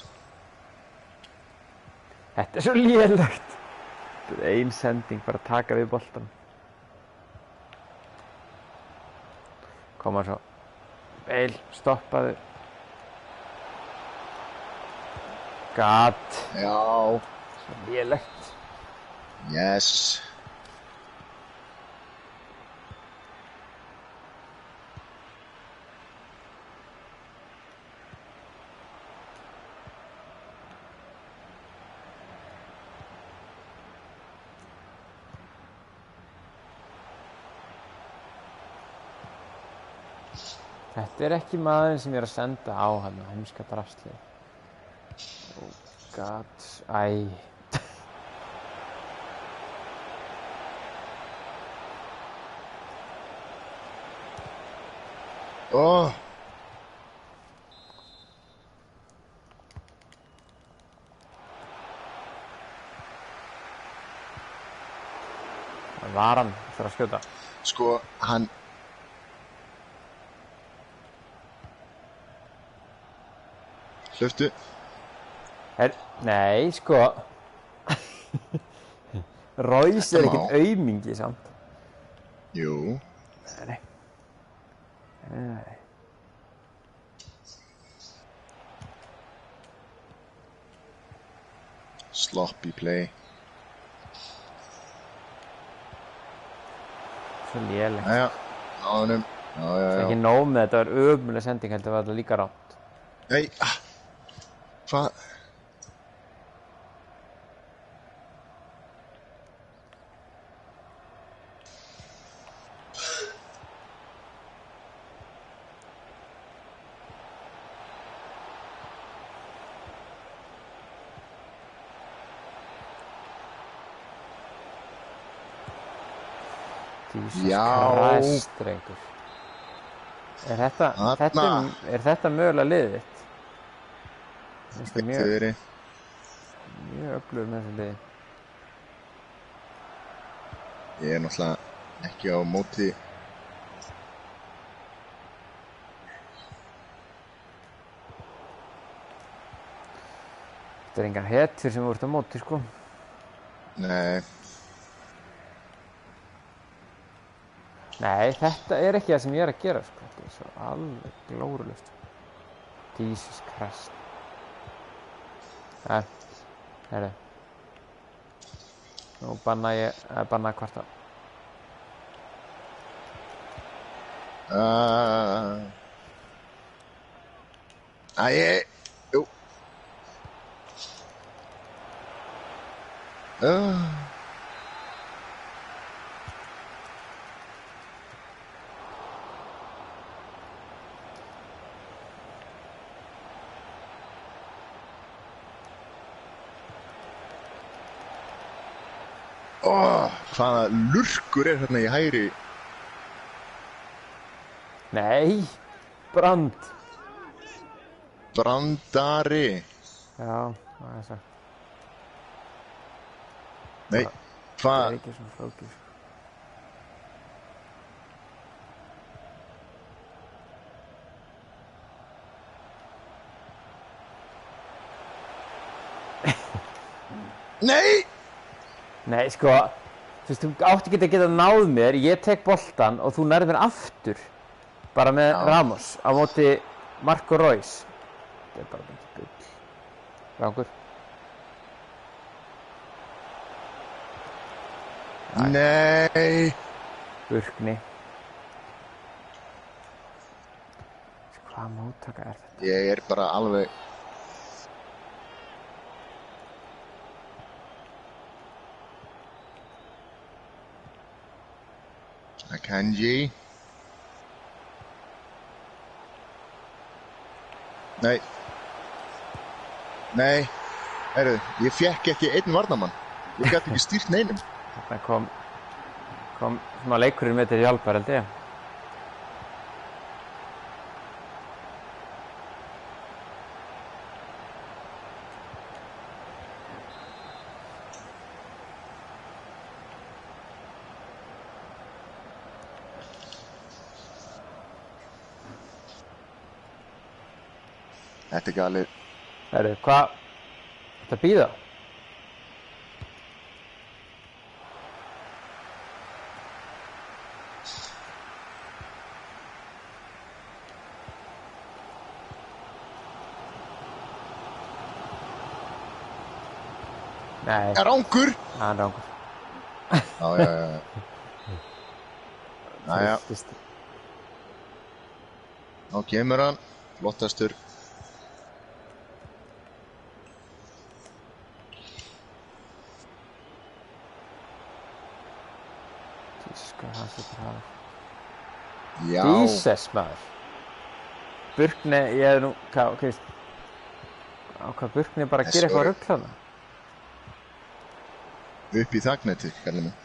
Þetta er svo lélegt. Þetta er ein sending, bara taka við boltan. Koma svo. Bale, stoppaðu. Gat. Já. Svo lélegt. Yes. Þetta er ekki maðurinn sem ég er að senda á hann, heimska drastlið. Oh god, æ. Oh. Varan þarf að skjóta. Sko, hann... Hlöftu. Nei, sko. Royce er ekkert aumingi samt. Jú. Nei. Sloppy play. Svo lélegt. Jæja, náðunum. Já. Það er ekki nóg með þetta, var ömurleg sending, heldur var þetta líka rátt. Nei, hvað? Jesus Christ, drengur. Er þetta mögulega liðið þitt? Þetta er mjög öflugur með þessu liði. Ég er náttúrulega ekki á móti. Þetta er engan hetjur sem voru á móti, sko. Nei. Nei, þetta er ekki það sem ég er að gera, sko. Þetta er svo alveg glórulaust. Jesus Christ. Herri. Nú banna kvarta. Jú. Hvaða lurkur er hérna í hægri? Nei, Brand. Brandari. Já, það er sagt. Nei, hvað? Það er ekki svona flókið, sko. Nei! Nei, sko, þú veist, þú átti ekki að geta náð mér, ég tek boltan og þú nærð mér aftur, bara með Ramos, á móti Marco Reus. Þetta er bara ekki bull. Rangur. Nei! Burkni. Hvaða móttaka er þetta? Ég er bara alveg... Akanji. Nei. Nei. Herru, ég fékk ekki einn varnarmann. Ég gæti ekki stýrt neinum. Þarna kom svona leikurinn með til hjálpar, held ég. Þetta er galið. Herru, hvað? Þetta býða? Nei. Rangur? Hann er rangur. Já. Næja. Nú kemur hann. Flottastur. Já. Jesus, maður. Burkni, ég hef nú, hvað Burkni bara að gera eitthvað rugl hana? Upp í þagnætti, kallið mig.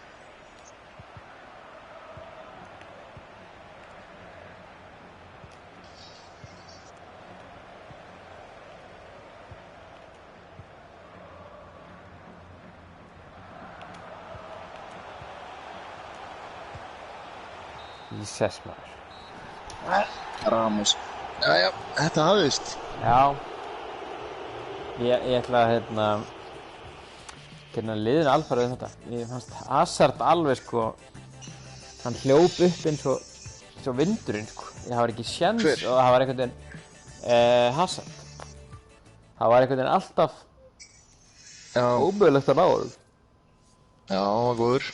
Jesus, maður. Ramos. Jæja, þetta hafðist. Já. Ég ætla að, liðinu alfarið þetta. Ég fannst Hazard alveg, sko, hann hljóp upp eins og vindurinn, sko. Það var ekki séns og það var einhvern veginn Hazard. Það var einhvern veginn alltaf ómögulegt að ná honum. Já, hann var góður.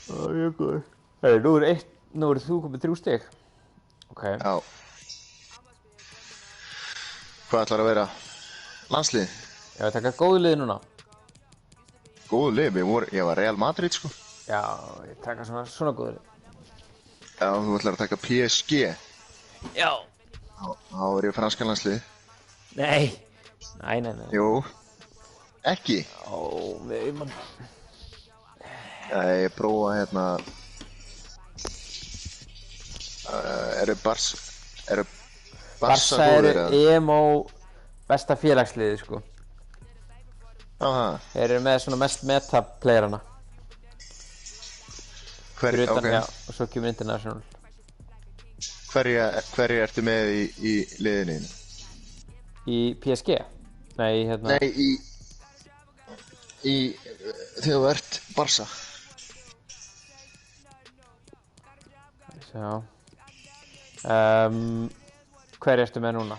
Já, mjög góður. Heyrðu, nú eru þú komið 3 stig. Ok. Já. Hvað ætlar að vera? Landslið? Ég var að taka góðu lið núna. Góðu lið? Ég var Real Madrid, sko. Já, ég taka svona góðu lið. Já, þú ætlar að taka PSG. Já. Þá er ég franska landslið. Nei. Jú. Ekki? Nei, mann. Já, ég prófa hérna. Eru Barca góðir eða? EMO besta félagsliði, sko. Aha. Þeir eru með svona mest meta-playerana. Ok. Já, og svo kemur international. Hverju ertu með í liðinu? Í PSG? Nei, hérna. Nei, þegar þú ert Barca. Já. Hverju ertu með núna?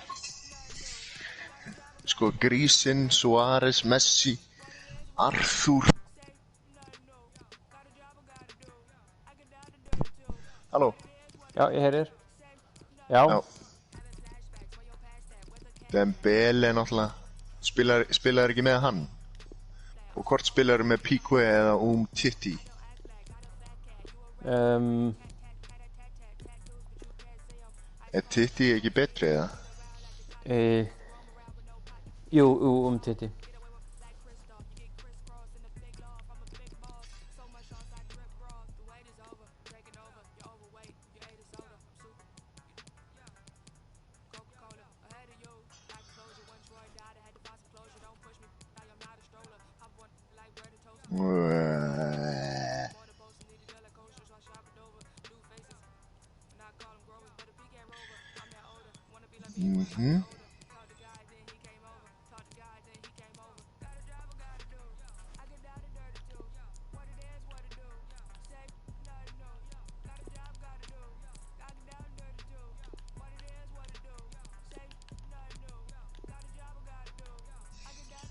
Sko, Grísinn, Suárez, Messi, Arthur. Halló? Já, ég heyri þér. Já. Dembele náttúrulega. Spilar ekki með hann? Og hvort spilar með Piqué eða Titi? Er Titi ekki betri eða? Jú, Titi.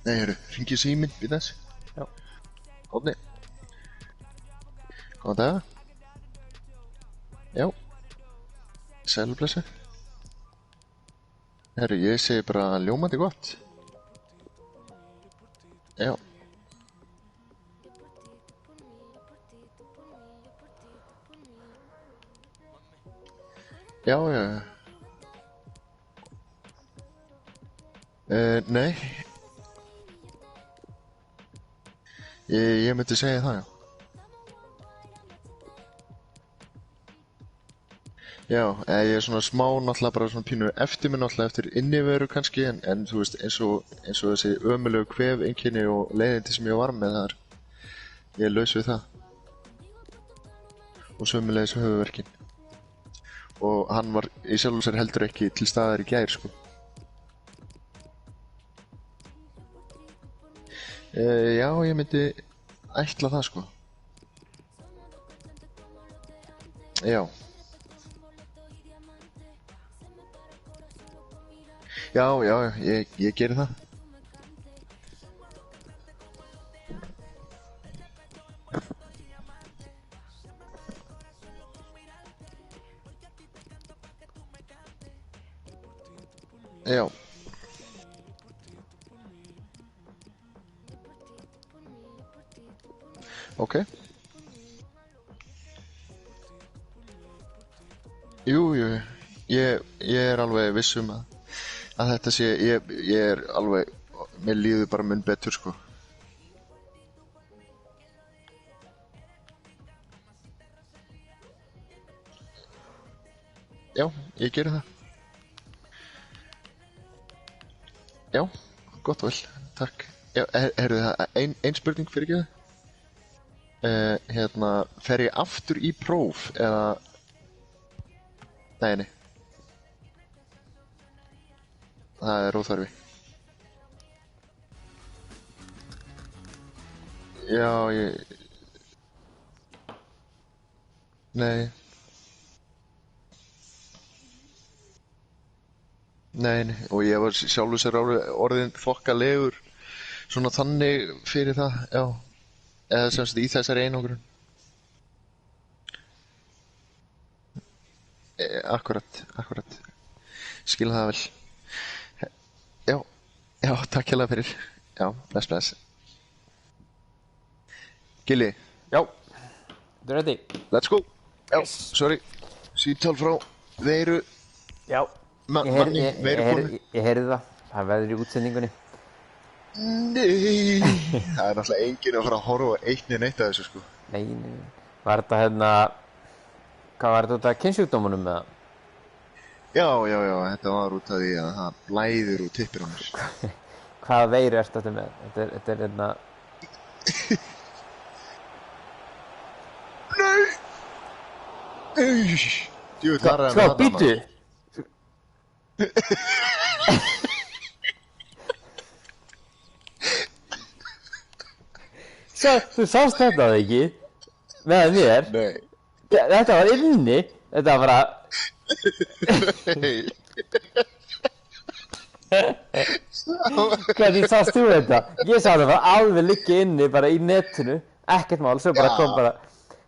Nei, hringi síminn við þess. Já. Árni. Góðan dag. Já. Sæl og blessu. Ég segi bara ljómandi gott. Já. Já. Nei. Ég myndi segja það, já. Já, ég svona smá náttúrulega bara svona pínu eftir mig náttúrulega eftir inniveru kannski en þú veist eins og þessi ömulegu kvefeinkenni og leiðindi sem ég var með þar. Ég er laus við það. Og sömulegis höfuðverkin. Og hann var í sjálfu sér heldur ekki til staðar í gær, sko. Já, ég myndi ætla það, sko. Já. Já, ég geri það. Já. Ok. Jú, ég er alveg viss að þetta sé, ég er alveg, mér líður bara mun betur, sko. Já, ég geri það. Já, gott vel, takk. Já, heyrðu það, ein spurning fyrir ekki það? Fer ég aftur í próf, eða Nei. Það óþarfi. Já, Nei. Nei, og ég var sjálfur sér orðinn þokkalegur svona þannig fyrir það, já. Eða sem sagt í þessari einangrun. Akkurat. Skil það vel. Já, takk hérlega fyrir. Já, bless. Gilli. Já, þú ready? Let's go. Já, Yes. sorry. Símtal frá Veiru. Já, Manni, Veiru konu. ég heyrði það. Það veður í útsendingunni. Nei. Það náttúrulega enginn að fara að horfa eitt neitt af þessu, sko. Nei. Var þetta hvað var þetta kynnsjúkdómunum með það? Já, þetta var út af því að það blæðir úr tippir á mér. Hvaða veiru ertu þetta með? Þetta Nei! Djú, það er Sko, býtu! Þú sást þetta ekki? Með mér? Nei. Þetta var inni. Þetta var bara... Nei. Hvernig sást þú þetta? Ég sá þetta bara alveg liggja inni bara í netinu. Ekkert mál, svo bara kom bara...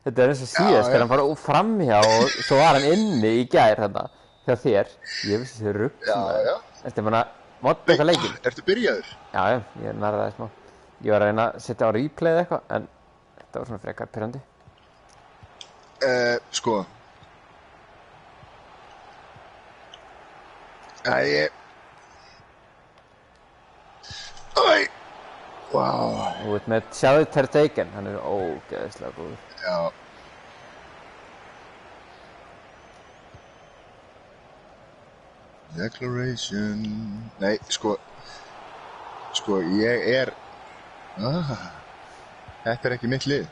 Þetta er eins og síðast þegar hann fara framhjá og svo var hann inni í gær hérna hjá þér. Ég vissi þau rugg. Já. Þetta er bara modda eitthvað leikinn. Ertu byrjaður? Já, ég nærði það smá. Ég var að reyna að setja á replay eða eitthvað, en þetta var svona frekar pirrandi. Sko. Æ. Vá. Þú veit með sjáðu Ter Stegen, hann er ógeðislega góður. Já. Declaration. Nei, sko, ég er... Þetta er ekki mitt lið.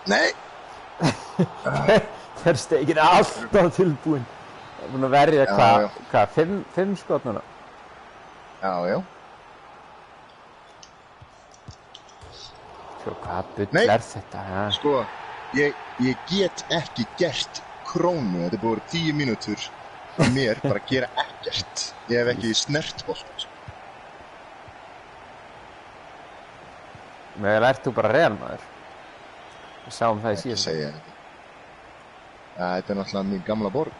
Nei! Ter Stegen er alltaf tilbúinn. Það er búinn að verja hvað, 5 skot núna? Já. Svo hvað bull er þetta? Ja. Sko, ég get ekki gert krónu. Þetta er búið 10 mínútur af mér bara að gera ekkert. Ég hef ekki snert boltan. Mögulega ert þú bara Real maður. Við sáum það í síðan. Ekki segja þetta. Þetta er náttúrulega mín gamla borg.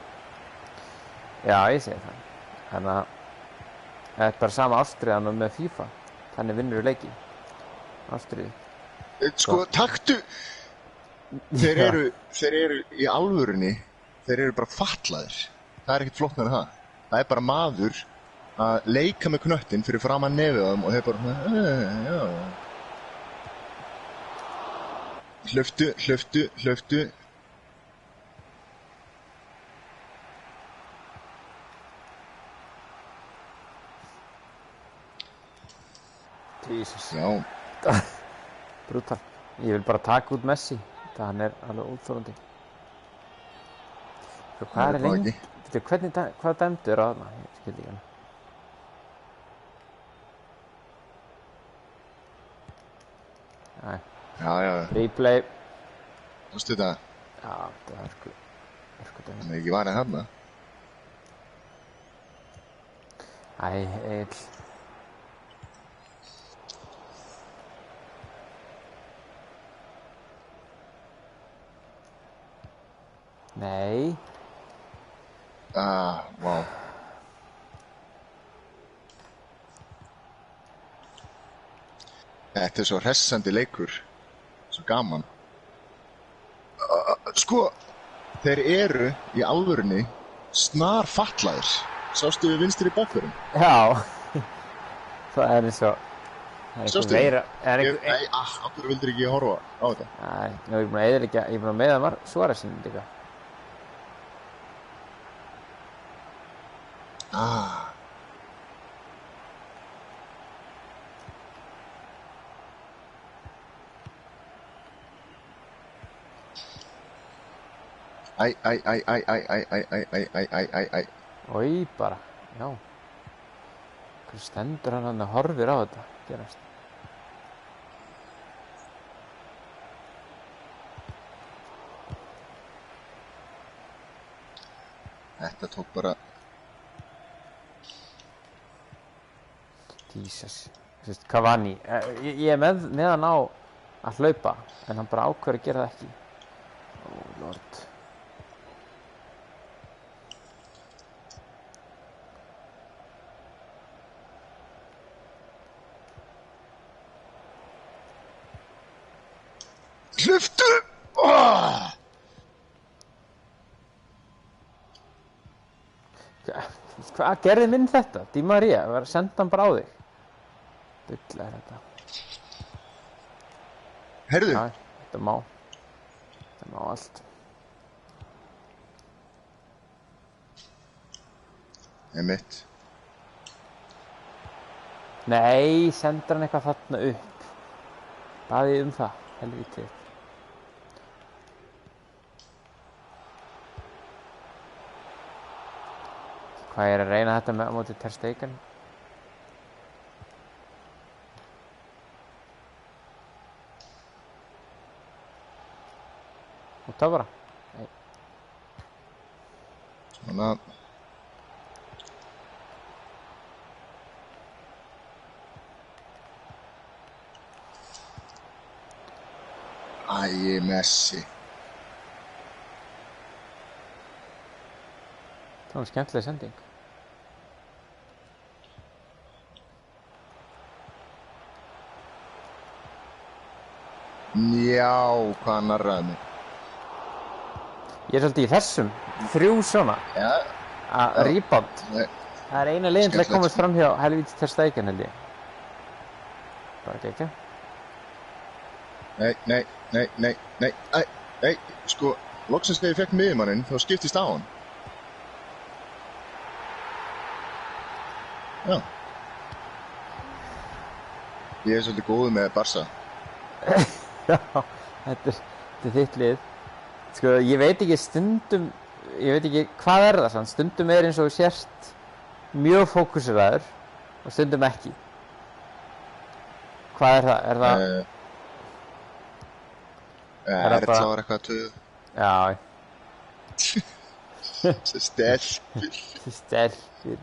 Já, ég segi það. Þannig að þetta er bara sama ástriðan og með FIFA. Þannig vinnur við leiki. Ástriði. Sko, taktu... Þeir eru í alvörunni, þeir eru bara fatlaðir. Það er ekkert flott með það. Það er bara maður að leika með knöttinn fyrir framan nefið á þeim og þeir bara... Já. Hlöftu. Jesus. Já. Brútal. Ég vil bara taka út Messi. Það hann er alveg óþolandi. Svo hvað er lengi? Hvað dæmdur á þarna? Ég skildi ekki hana. Nei. Já. Replay. Sástu þetta? Já, þetta er dæmi. Það er ekki varðið þarna. Æ, Egill. Nei. Vá. Þetta er svo hressandi leikur. Svo gaman. Sko, þeir eru í alvörunni snar fatlaðir. Sástu við vinstri bakverðin? Já. Það er eins og... Sástu við? Nei, okkur vildur ekki horfa á þetta. Nei, nú er ég búin að eyðileggja, ég er búin að meða Suárezinn líka. Æ, æ, æ, æ, æ, æ, æ, æ, æ, æ, æ, æ, æ. Oj, bara, já. Hver stendur hann að horfir á þetta gerast? Þetta tók bara... Jesus. Þú veist, Cavani. Ég er með hann á að hlaupa, en hann bara ákveður að gera það ekki. Ó, lord. Hluftu! Oh! Hvað gerði minn þetta? Di Maria, var að senda hann bara á þig. Bull er þetta. Heyrðu? Já, þetta má allt. Einmitt. Nei, sendur hann eitthvað þarna upp. Baði um það, helvítið. Hvað er að reyna þetta með á móti Ter Stegen? Og það bara. Nei. Svona. Æ, Messi. Það var skemmtileg sending. Já, hvað narraði mig. Ég er svolítið í þessum. 3 svona. Já. Að rebound. Nei. Það er eina leiðin til að komast fram hjá helvíti Ter Stegen, held ég. Bara ekki. Nei, sko, loksins þegar ég fekk miðjumanninn, þá skiptist á hann. Já. Ég er svolítið góður með Barca. Já, þetta er þitt lið. Sko, ég veit ekki stundum, ég veit ekki hvað er það sann. Stundum er eins og sért mjög fókuseraður og stundum ekki. Hvað er það? Er það... Er þetta var eitthvað að töðu? Já. Svo stelpur. Svo stelpur.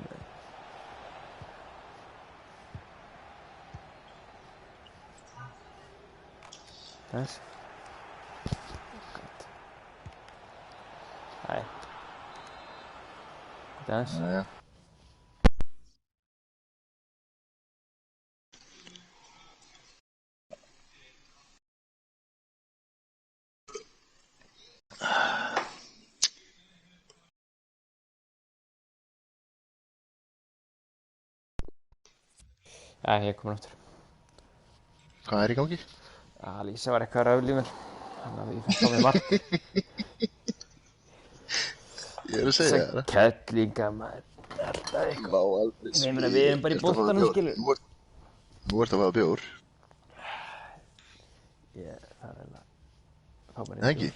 Þess. Nei. Þess. Já. Já, ég er komin áttur. Hvað er í gangi? Já, Lísa var eitthvað röfl í mér. Þannig að ég fætti á mig margt. Ég er að segja það. Kettlinga, maður. Alltaf eitthvað. Má aldrei Ég meina, við erum bara í boltanum, skilur. Nú ert að fá bjór. Það er eiginlega... Fá mér Það ekki?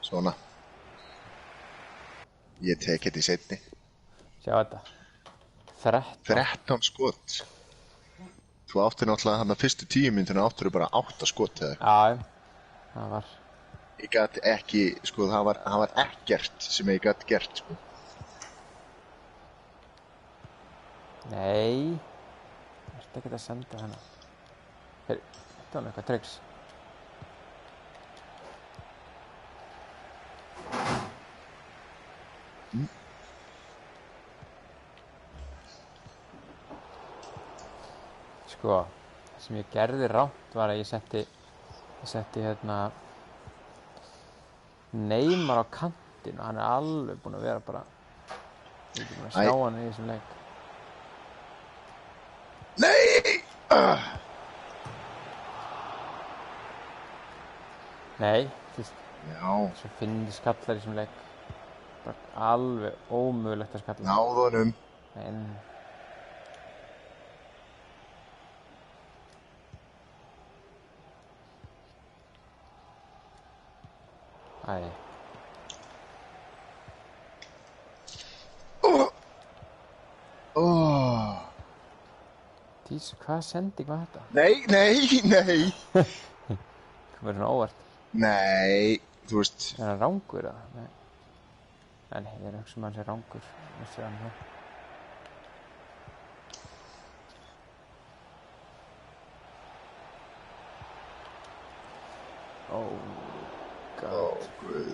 Svona. Ég tek þetta í seinni. Sjá þetta. 13 skot. Þú áttir náttúrulega hann að fyrstu 10 mínúturna áttir bara 8 skot eða eitthvað. Já, það var... Ég gat ekki, sko, það var ekkert sem ég gat gert, sko. Nei. Það er ekkert að senda hana. Heyri, þetta var eitthvað tricks. Sko, það sem ég gerði rátt var að ég setti hérna Neymar á kantinn höndin og hann alveg búinn að vera bara ég er búinn að sjá hann í þessum leik. Nei! Nei, þú veist, Já, svo finnir skallar í þessum leik. Bara alveg ómögulegt að skalla. náðu honum. En æ, Dísu, hvaða sending var þetta? Nei. Það verður svona óvart. Nei, þú veist. Er hann rangur eða? Nei. En ég er að hugsa hann sé rangur. Vissi hann það? God. Guð.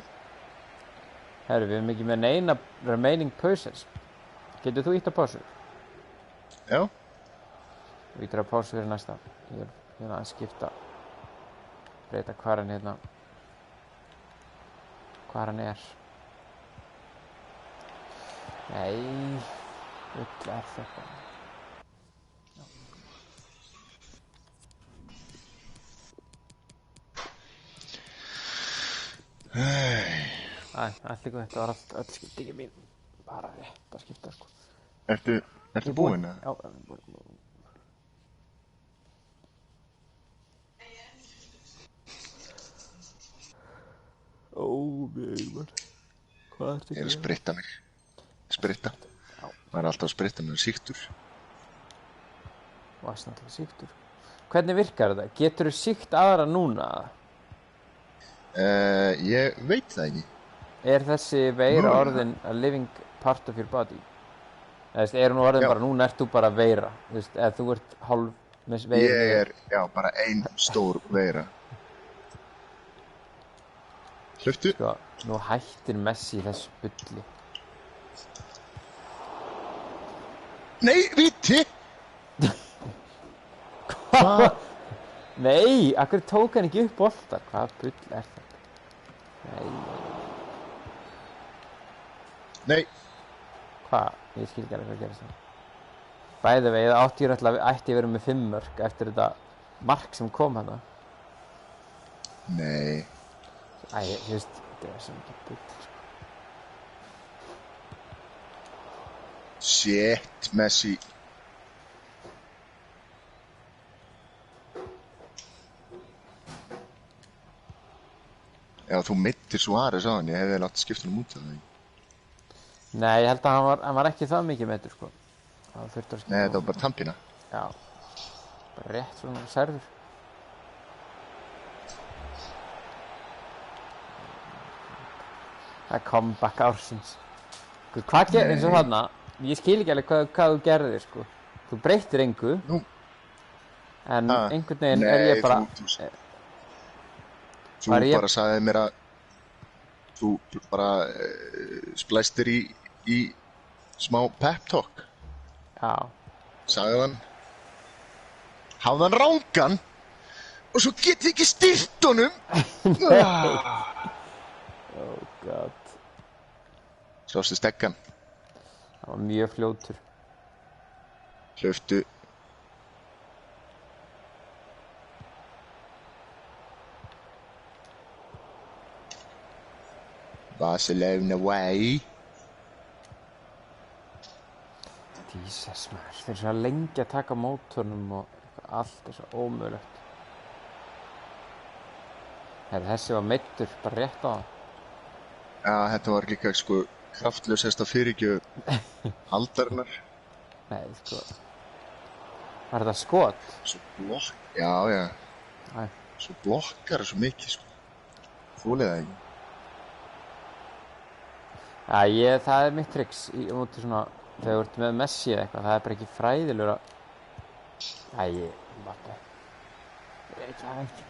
Herru, við erum ekki með neina remaining persons. Getur þú ítt á pásu? Já. Þú ítir á pásu fyrir næsta. Ég er að skipta. Breyta hvar hann hérna. Hvar hann er. Nei. Bull er þetta. Allt líka þetta var allt, öll skiptingin mín. Bara rétt að skipta, sko. Ertu búinn? Já, ég er búinn. Mig, mann. Hvað ertu að gera? Ég er að spritta mig. Spritta. Maður er alltaf að spritta með sýktur. Varst náttúrulega sýktur. Hvernig virkar þetta? Geturðu sýkt aðra núna? Ég veit það ekki. Er þessi veira orðin a living part of your body? Eða er hún orðin bara, núna ert þú bara veira? Þú veist, eða þú ert hálf með veira? Ég er, já, bara ein stór veira. Hlöftu? Sko, nú hættir Messi þessu bulli. Nei, viti! Hvað? Nei, akkur tók hann ekki upp boltar? Hvað bull er þetta? Nei. Nei. Hvað? Ég skil ekki alveg hvað gerist það. Bæði vegið ætti ég verið með 5 mörk eftir þetta mark sem kom hana. Nei. Æ, þú veist, þetta er svo mikið bull, sko. Shit, Messi. Já, þú mittir Suárez á hann, ég hefði látið skipta hann út af það. Nei, ég held að hann var ekki það mikið meiddur, sko. Það þurfti að skipta. Nei, þetta var bara tampina. Já. Bara rétt svona særður. Það er comeback ársins. Sko, hvað gerði eins og þarna? Ég skil ekki alveg hvað þú gerðir, sko. Þú breyttir engu. Nú. En einhvern veginn er ég bara... Þú bara sagði mér að þú bara splæstir í smá pep talk. Já. Sagði hann. Hafði hann rangan og svo geti ekki stýrt honum. Oh god. Sástu steggan. Það var mjög fljótur. Hlöftu. Barcelona away. Jesus maður, þeir eru svo lengi að taka mótornum og allt er svo ómögulegt. Þessi var meiddur, bara rétt á það. Já, þetta var líka sko kraftlausasta fyrirgjöf haldarinnar. Nei, sko. Var þetta skot? Svo já. Æ. Svo blokkar svo mikið, sko. Þolið það ekki. Já, það er mitt triks í móti svona, þegar þú ert með Messi eða eitthvað, það er bara ekki fræðilegur að... Æ, ég veit það ekki.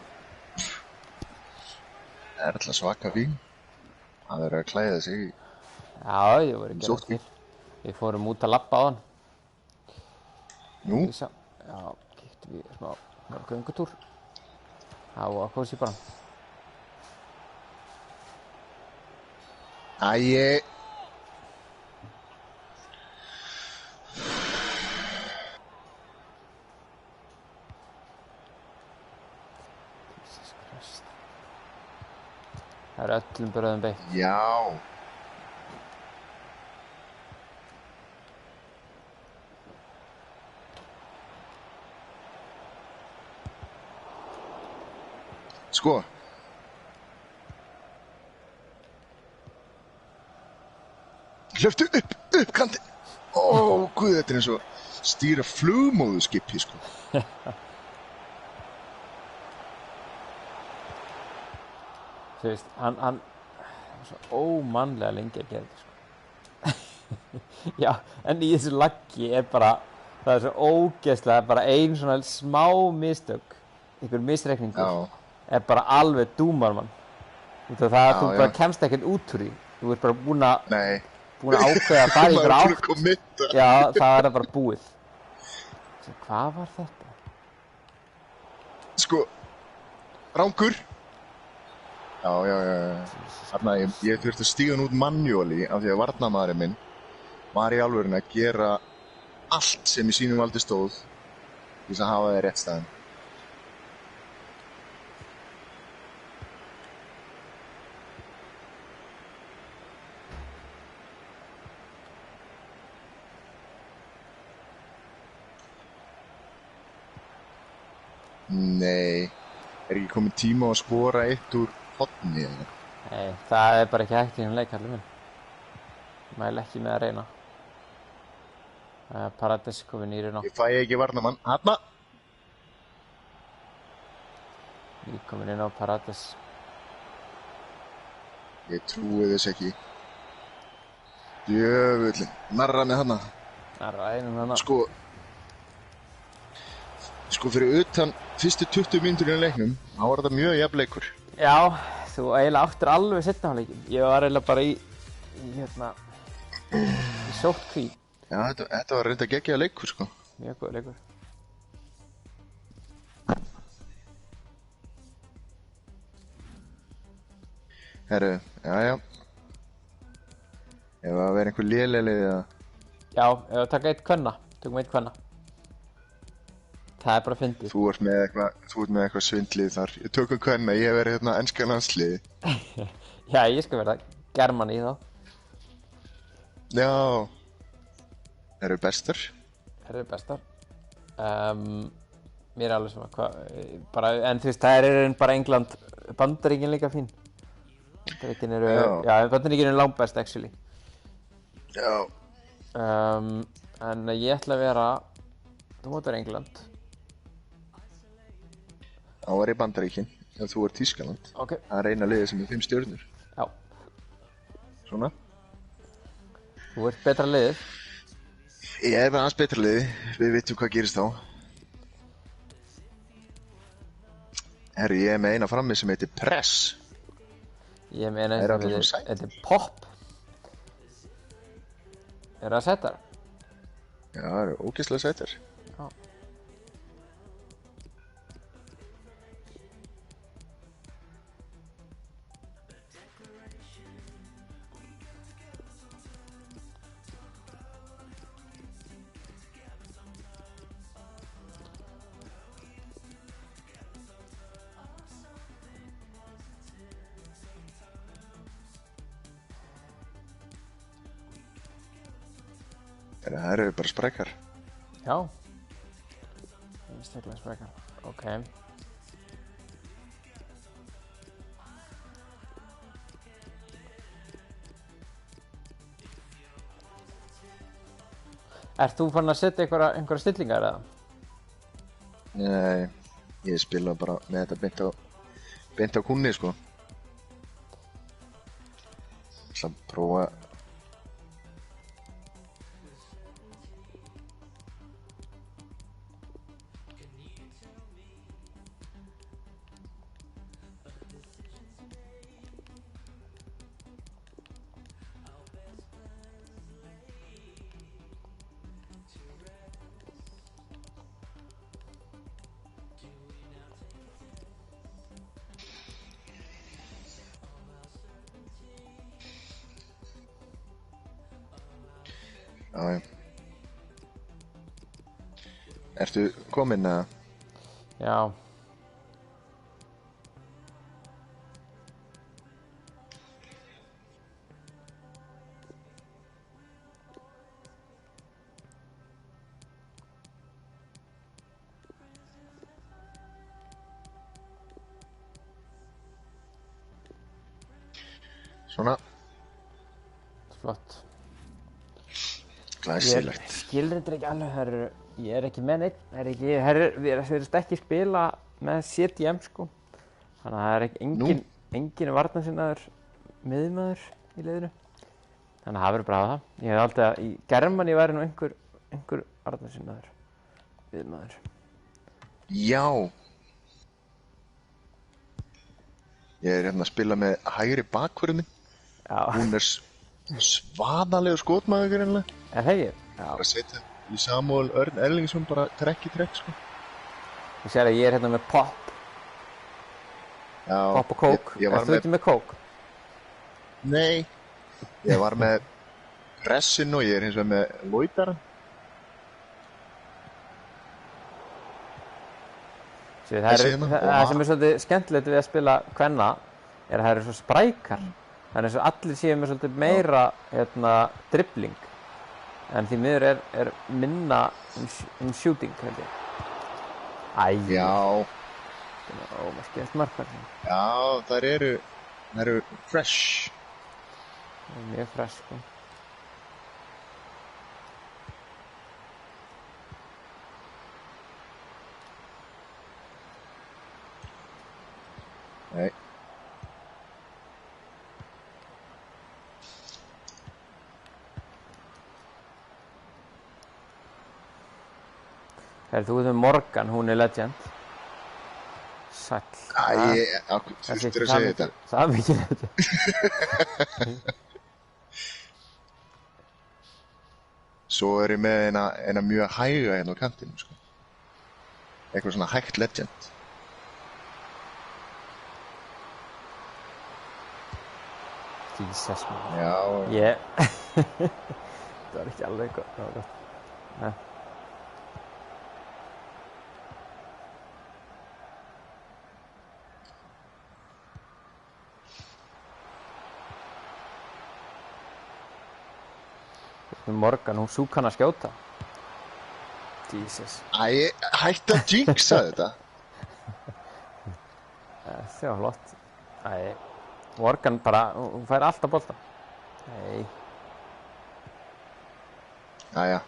Það er alltaf svaka fín. Það er að klæða sig í. Já, ég voru ekki að til. Við fórum út að labba á hann. Nú? Já, kíktum við smá göngutúr. Það var kósí bara. Æi. Það öllum bröðum beitt. Já. Sko. Hlöftu upp kantinn. Ó, guð, þetta eins og stýra flugmóðuskipi, sko. Þú veist, hann var svo ómannlega lengi að gera þetta, sko. Já, en í þessu laggi bara, það svo ógeðslega, bara ein svona smá mistök, einhver misreikningur, bara alveg dúmar mann. Þú bara kemst ekkert út úr því. Þú ert bara búin að ákveða að fara í ykkur átt. Já, það bara búið. Svo, hvað var þetta? Sko, rangur. Já. Þarna, ég þurfti að stíga hann út manuáli af því að varnarmaðurinn minn var í alvörinu að gera allt sem í sínum valdi stóð til þess að hafa það í rétt staðinn. Nei, ekki komið tíma á að skora eitt úr horni eða? Nei, það bara ekki hægt í hún leik, kallinn minn. Mæli ekki með að reyna. Paradís komið nýri ná. Ég fæ ekki varnarmann. Hanna! Ný komið inn á Paradís. Ég trúi þess ekki. Djöfullin. Narra með hanna. Narra einum hanna. Sko fyrir utan fyrstu 20 mínútur í leiknum, þá var þetta mjög jafn leikur. Já, þú eiginlega áttir alveg seinna hálfleikinn. Ég var eiginlega bara í sóttkví. Já, þetta var reynda geggjaður leikur, sko. Mjög góður leikur. Herru, já. Ef það verið einhver lélegið eða? Já, ef það taka eitt kvenna. Tökum eitt kvenna. Það bara fyndið. Þú ert með eitthvað svindlið þar. Ég tökum kvenna, ég hef verið hérna enska landsliði. Já, ég skal verða German í þá. Já. Eru bestar? Eru bestar. Mér er alveg svona, en þú veist, það er bara England, Bandaríkin líka fín. Bandaríkin eru langbest, actually. Já. En ég ætla að vera, þú mót vera England. Þá var ég Bandaríkin, en þú er Þýskaland. Ok. Það er eina liðið sem er 5 stjörnur. Já. Svona. Þú ert betra liðið. Ég er aðeins betra liðið, við vitum hvað gerist þá. Herru, ég er með eina frammi sem heitir Press. Ég er með eina sem heitir Pop. Eru það sætar? Já, það eru ógeðslega sætar. Já. Það eru bara sprækar. Já. Einstaklega sprækar. Ok. Ert þú farin að setja einhverja stillingar eða? Nei, ég spila bara með þetta beint á kúnni, sko. Ég ætla að prófa. Já. Ertu kominn eða? Já. Svona. Flott. Glæsilegt. Ég skilur þetta ekki alveg, ég er ekki með neitt, við erum ekki spila með CDM sko, þannig að það er ekki engin varnarsinnaður miðjumaður í liðinu, þannig að það verður bara að það. Ég hef alltaf, í Germany væri nú einhver varnarsinnaður miðjumaður. Já. Ég er hérna að spila með hægri bakvörðin. Já. Hún er svaðalegur skotmaður greinlega. Er það ekki? Já. Bara setja í Samuel Örn Erlingsson bara trekk í trekk sko. Þú sér að ég er hérna með Pop. Já. Pop og kók. Ertu þú ekki með kók? Nei. Ég var með Ressin og ég er hins vegar með Loitaran. Það sem er svolítið skemmtilegt við að spila kvenna er að það eru svo sprækar. Þannig að allir séu með svolítið meira dribbling. En því miður er minna shooting, held ég. Já. Það er ómaskilegt markar. Já, þær eru fresh. Það er mjög fresh, sko. Nei. Þú ert með Morgan, hún er legend. Sæll. Þurftir að segja þetta. Það er mikið legend. Svo er ég með eina mjög hæga hérna á kantinu, sko. Eitthvað svona hægt legend. Jesus, man. Já. Það var ekki alveg gott. Nei. Morgan, hún súk hann að skjóta. Jesus. Hættu að jinxa þetta. Það var flott. Morgan bara, hún fær alltaf bolta. Nei. Jæja.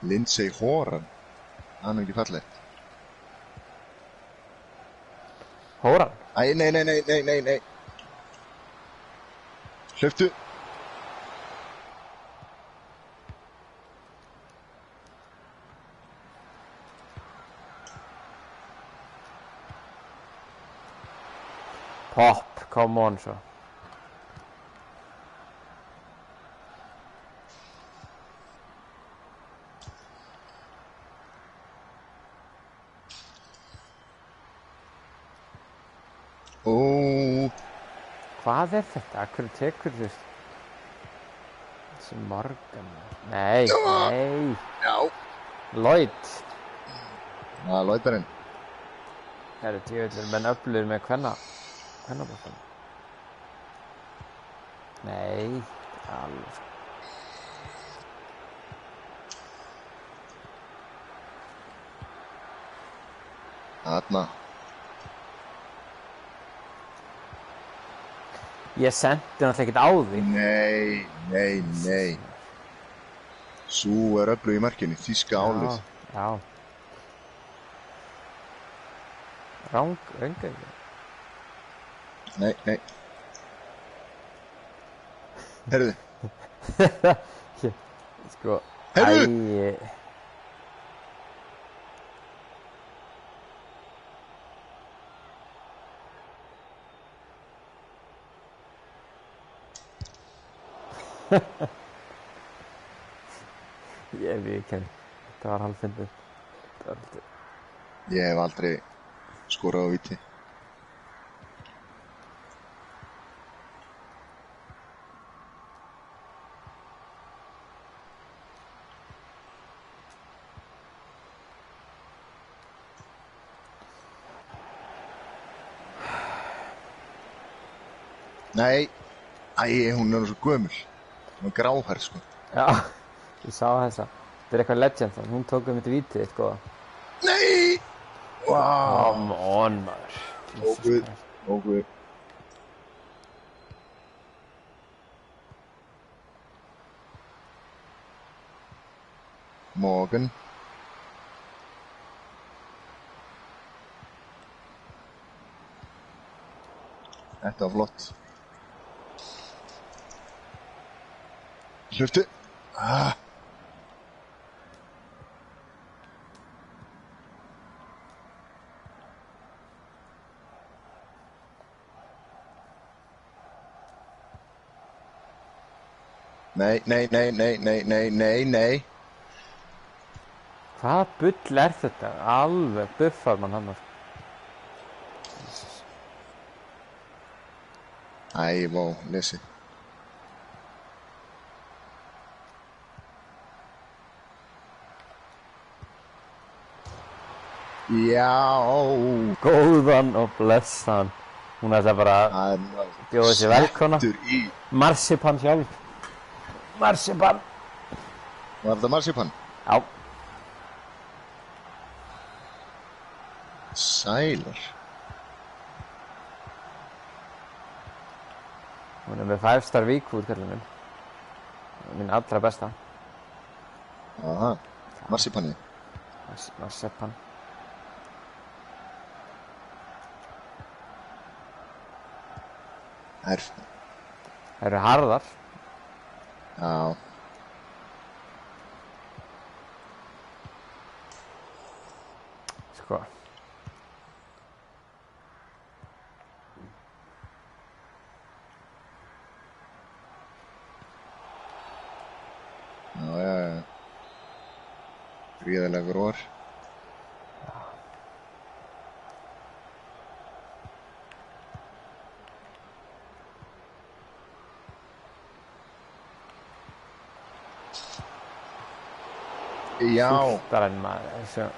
Lindsey Horan. Hann er ekki fallegt. Horan? Nei. Hlöftu. Pop, come on svo. Hvað er þetta? Hverju tekur þú? Þessi Morgan. Nei. Já. Lloyd. Já, Lloydarinn. Það eru djöfullir menn öflugir með kvennaboltan. Nei, alveg. Þarna. Ég sendi náttúrulega ekkert á því. Nei. Sú er öflug í markinu, þýska álið. Já. Röngaði. Nei. Herðu. Sko. Herðu. Ég viðurkenni, þetta var hálffyndið. Ég hef aldrei skorað á víti. Nei, hún er svo gömul. Hún er gráhærð, sko. Já, ég sá þessa. Þetta er eitthvað legend þannig, hún tók mitt vítið eitt góða. Nei! Come on, maður. Óguð. Morgan. Þetta var flott. Hluftu. Nei. Hvaða bull er þetta? Alveg buffar mann hann. Vá, lesi. Já. Góðan og blessan. Hún ætla bara að bjóða sér velkona. Marsipan sjálf. Marsipan. Var þetta marsipan? Já. Sælar. Hún er með 5-star víkúr, kallinn minn. Minn allra besta. Aha, marsipanið. Marsipan. Það eru harðar. Já. Sko. Já. Gríðarlega gróðar. Já. Súltarinn maður,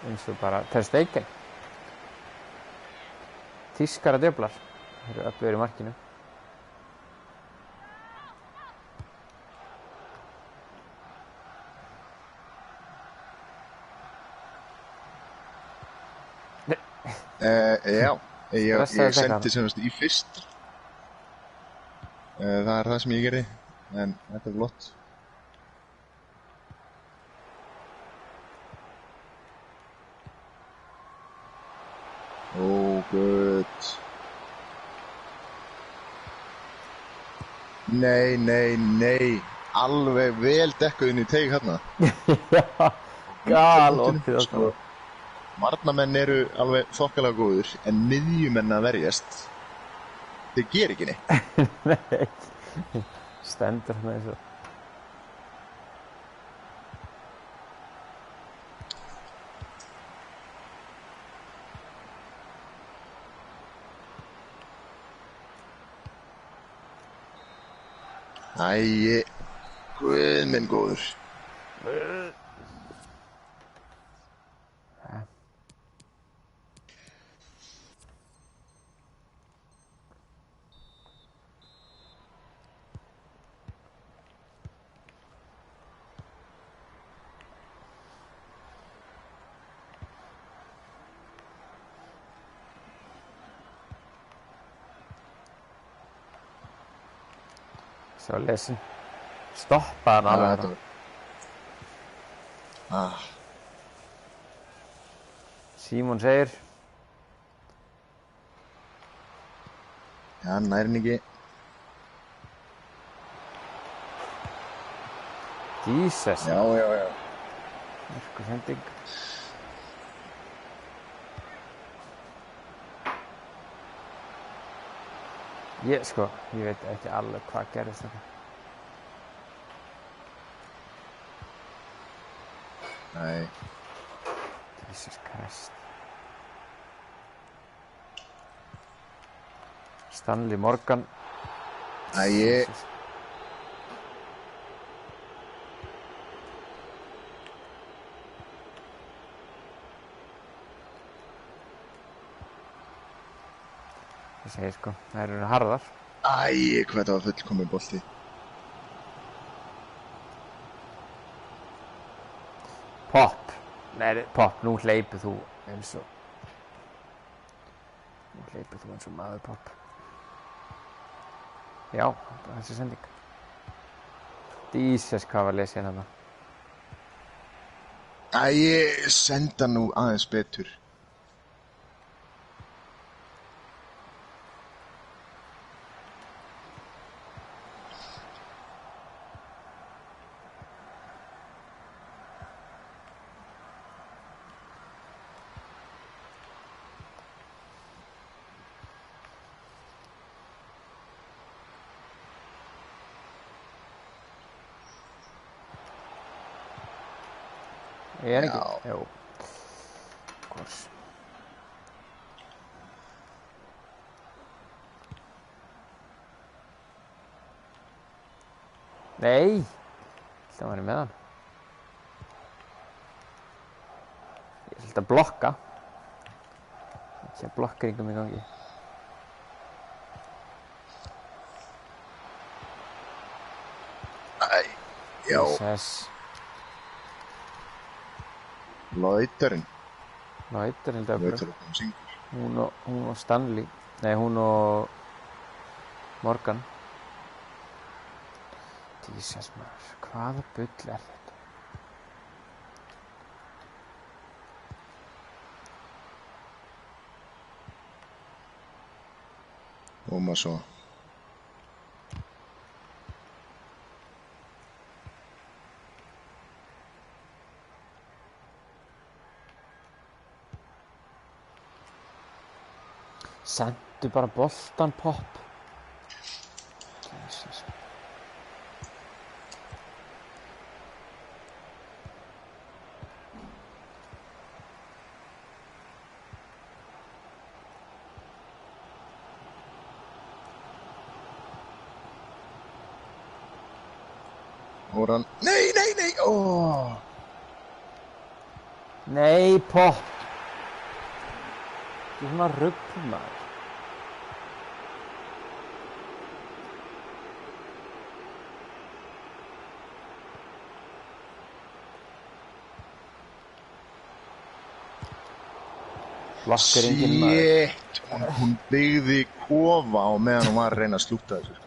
eins og bara Ter Stegen. Tískara djöflar. Það eru öflugir í markinu. Já, ég sendi semast í fyrst. Það er það sem ég gerði, en þetta er flott. Guð. Nei. Alveg vel dekkuð inn í teig hérna. Já, galopið og svona. Varnarmenn eru alveg þokkalega góður, en miðjumenn að verjast, þeir gera ekki neitt. Nei, stendur hérna eins og. Guð minn góður. Svo lesin. Stoppa hann alveg hérna. Símon segir. Já, nær hann ekki. Jesus. Já. Mörgur hending. Ég veit ekki alveg hvað gerðist þetta. Nei. Jesus Christ. Stanley Morgan. Ég segi það eru harðar. Æ, hvað þetta var fullkominn bolti. Pop. Nei, Pop, nú hleypur þú eins og maður Pop. Já, þessi sending. Jesus, hvað var lesið hérna? Æ, senda nú aðeins betur. Ég ekki? Jú. Kors. Nei! Það var með hann. Ég ætla að blokka. Ekki að blokkringum í gangi. Æ, já. Jesus. Lauterinn held ég að Lauterinn kom syngur. Hún og Stanley. Nei, hún og Morgan. Jesus maður, hvaða bull er þetta? Og maður svo. Sendu bara boltan, Pop. Jesus. Hóran. Nei, óh. Nei, Pop. Þú er svona rugl maður. Blokkar enginn maður. Shit, hún byggði kofa á meðan hún var að reyna að slúta þessu.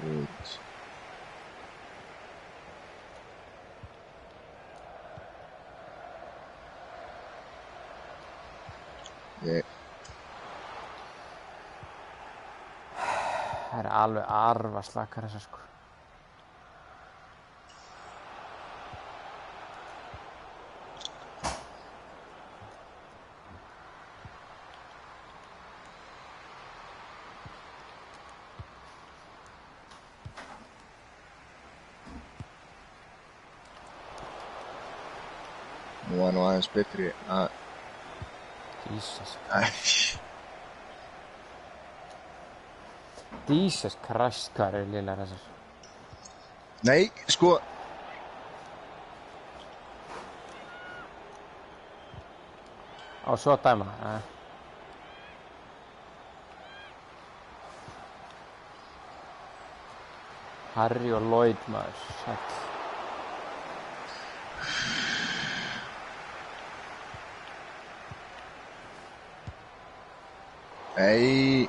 Guð. Það er alveg arfaslakar þessar sko. Nú var nú aðeins betri að... Jesus. Æ. Jesus Christ, hvað er lilla þessar? Nei, sko... Á, svo að dæma það. Harry og Lloyd maður, sæll. Nei.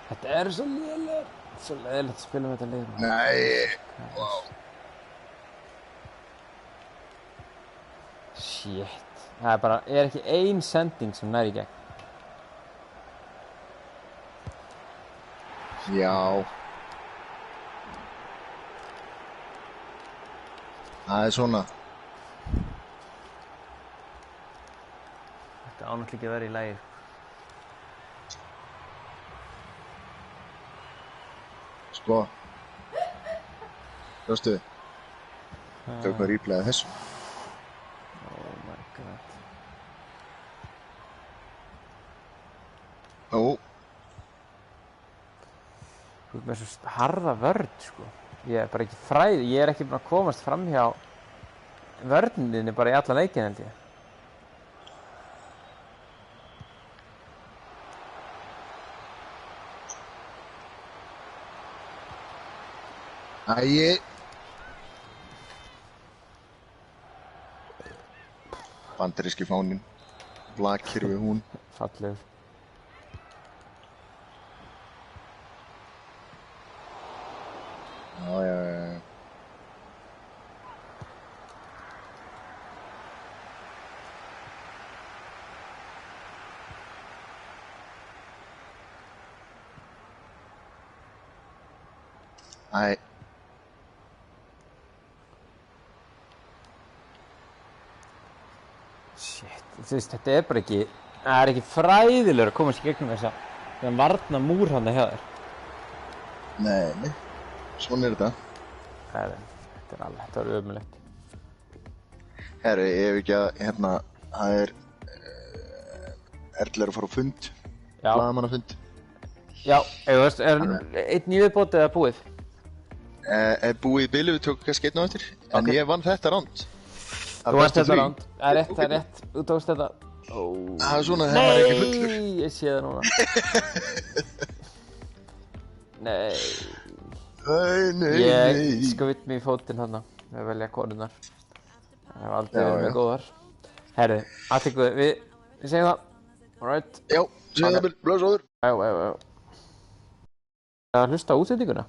Þetta er svo leiðilegt að spila með þetta lið. Nei. Wow. Shit. Það er bara, ekki ein sending sem nær í gegn. Já. Það er svona. Þetta ánáttúrulega ekki að vera í lagi. Sko. Sjástu. Tökum að rýplega þessu. Oh my god. Ó. Þú ert með svo harða vörn, sko. Ég er bara ekki fræð, ég er ekki búinn að komast fram hjá vörninni bara í allan leikinn held ég. Æi. Bandaríski fáninn. Blakir við hún. Fallegur. Já. Æ. Shit, þú veist, þetta er bara ekki, það er ekki fræðilegur að komast í gegnum þennan varna múr hann hjá þér. Nei, svona er þetta. Þetta var ömulegt. Herru, ég hef ekki að, það er Erla að fara á fund, blaðamannafund. Já, þú veist, er einn í viðbót eða búið? Er búið í bili, við tókum kannski einn á eftir, en ég vann þetta ránd. Þú vannst þetta ránd, það er rétt, þú tókst þetta. Það er svona, það var ekki fullur. Nei, ég sé það núna. Nei. Ég skutt mig í fótinn þarna, við velja konunnar. Það hef aldrei verið með góðar. Herri, allt ykkur, við segjum það. Alright. Já, segjum það, blöðsóður. Já. Það hlusta á útsendinguna.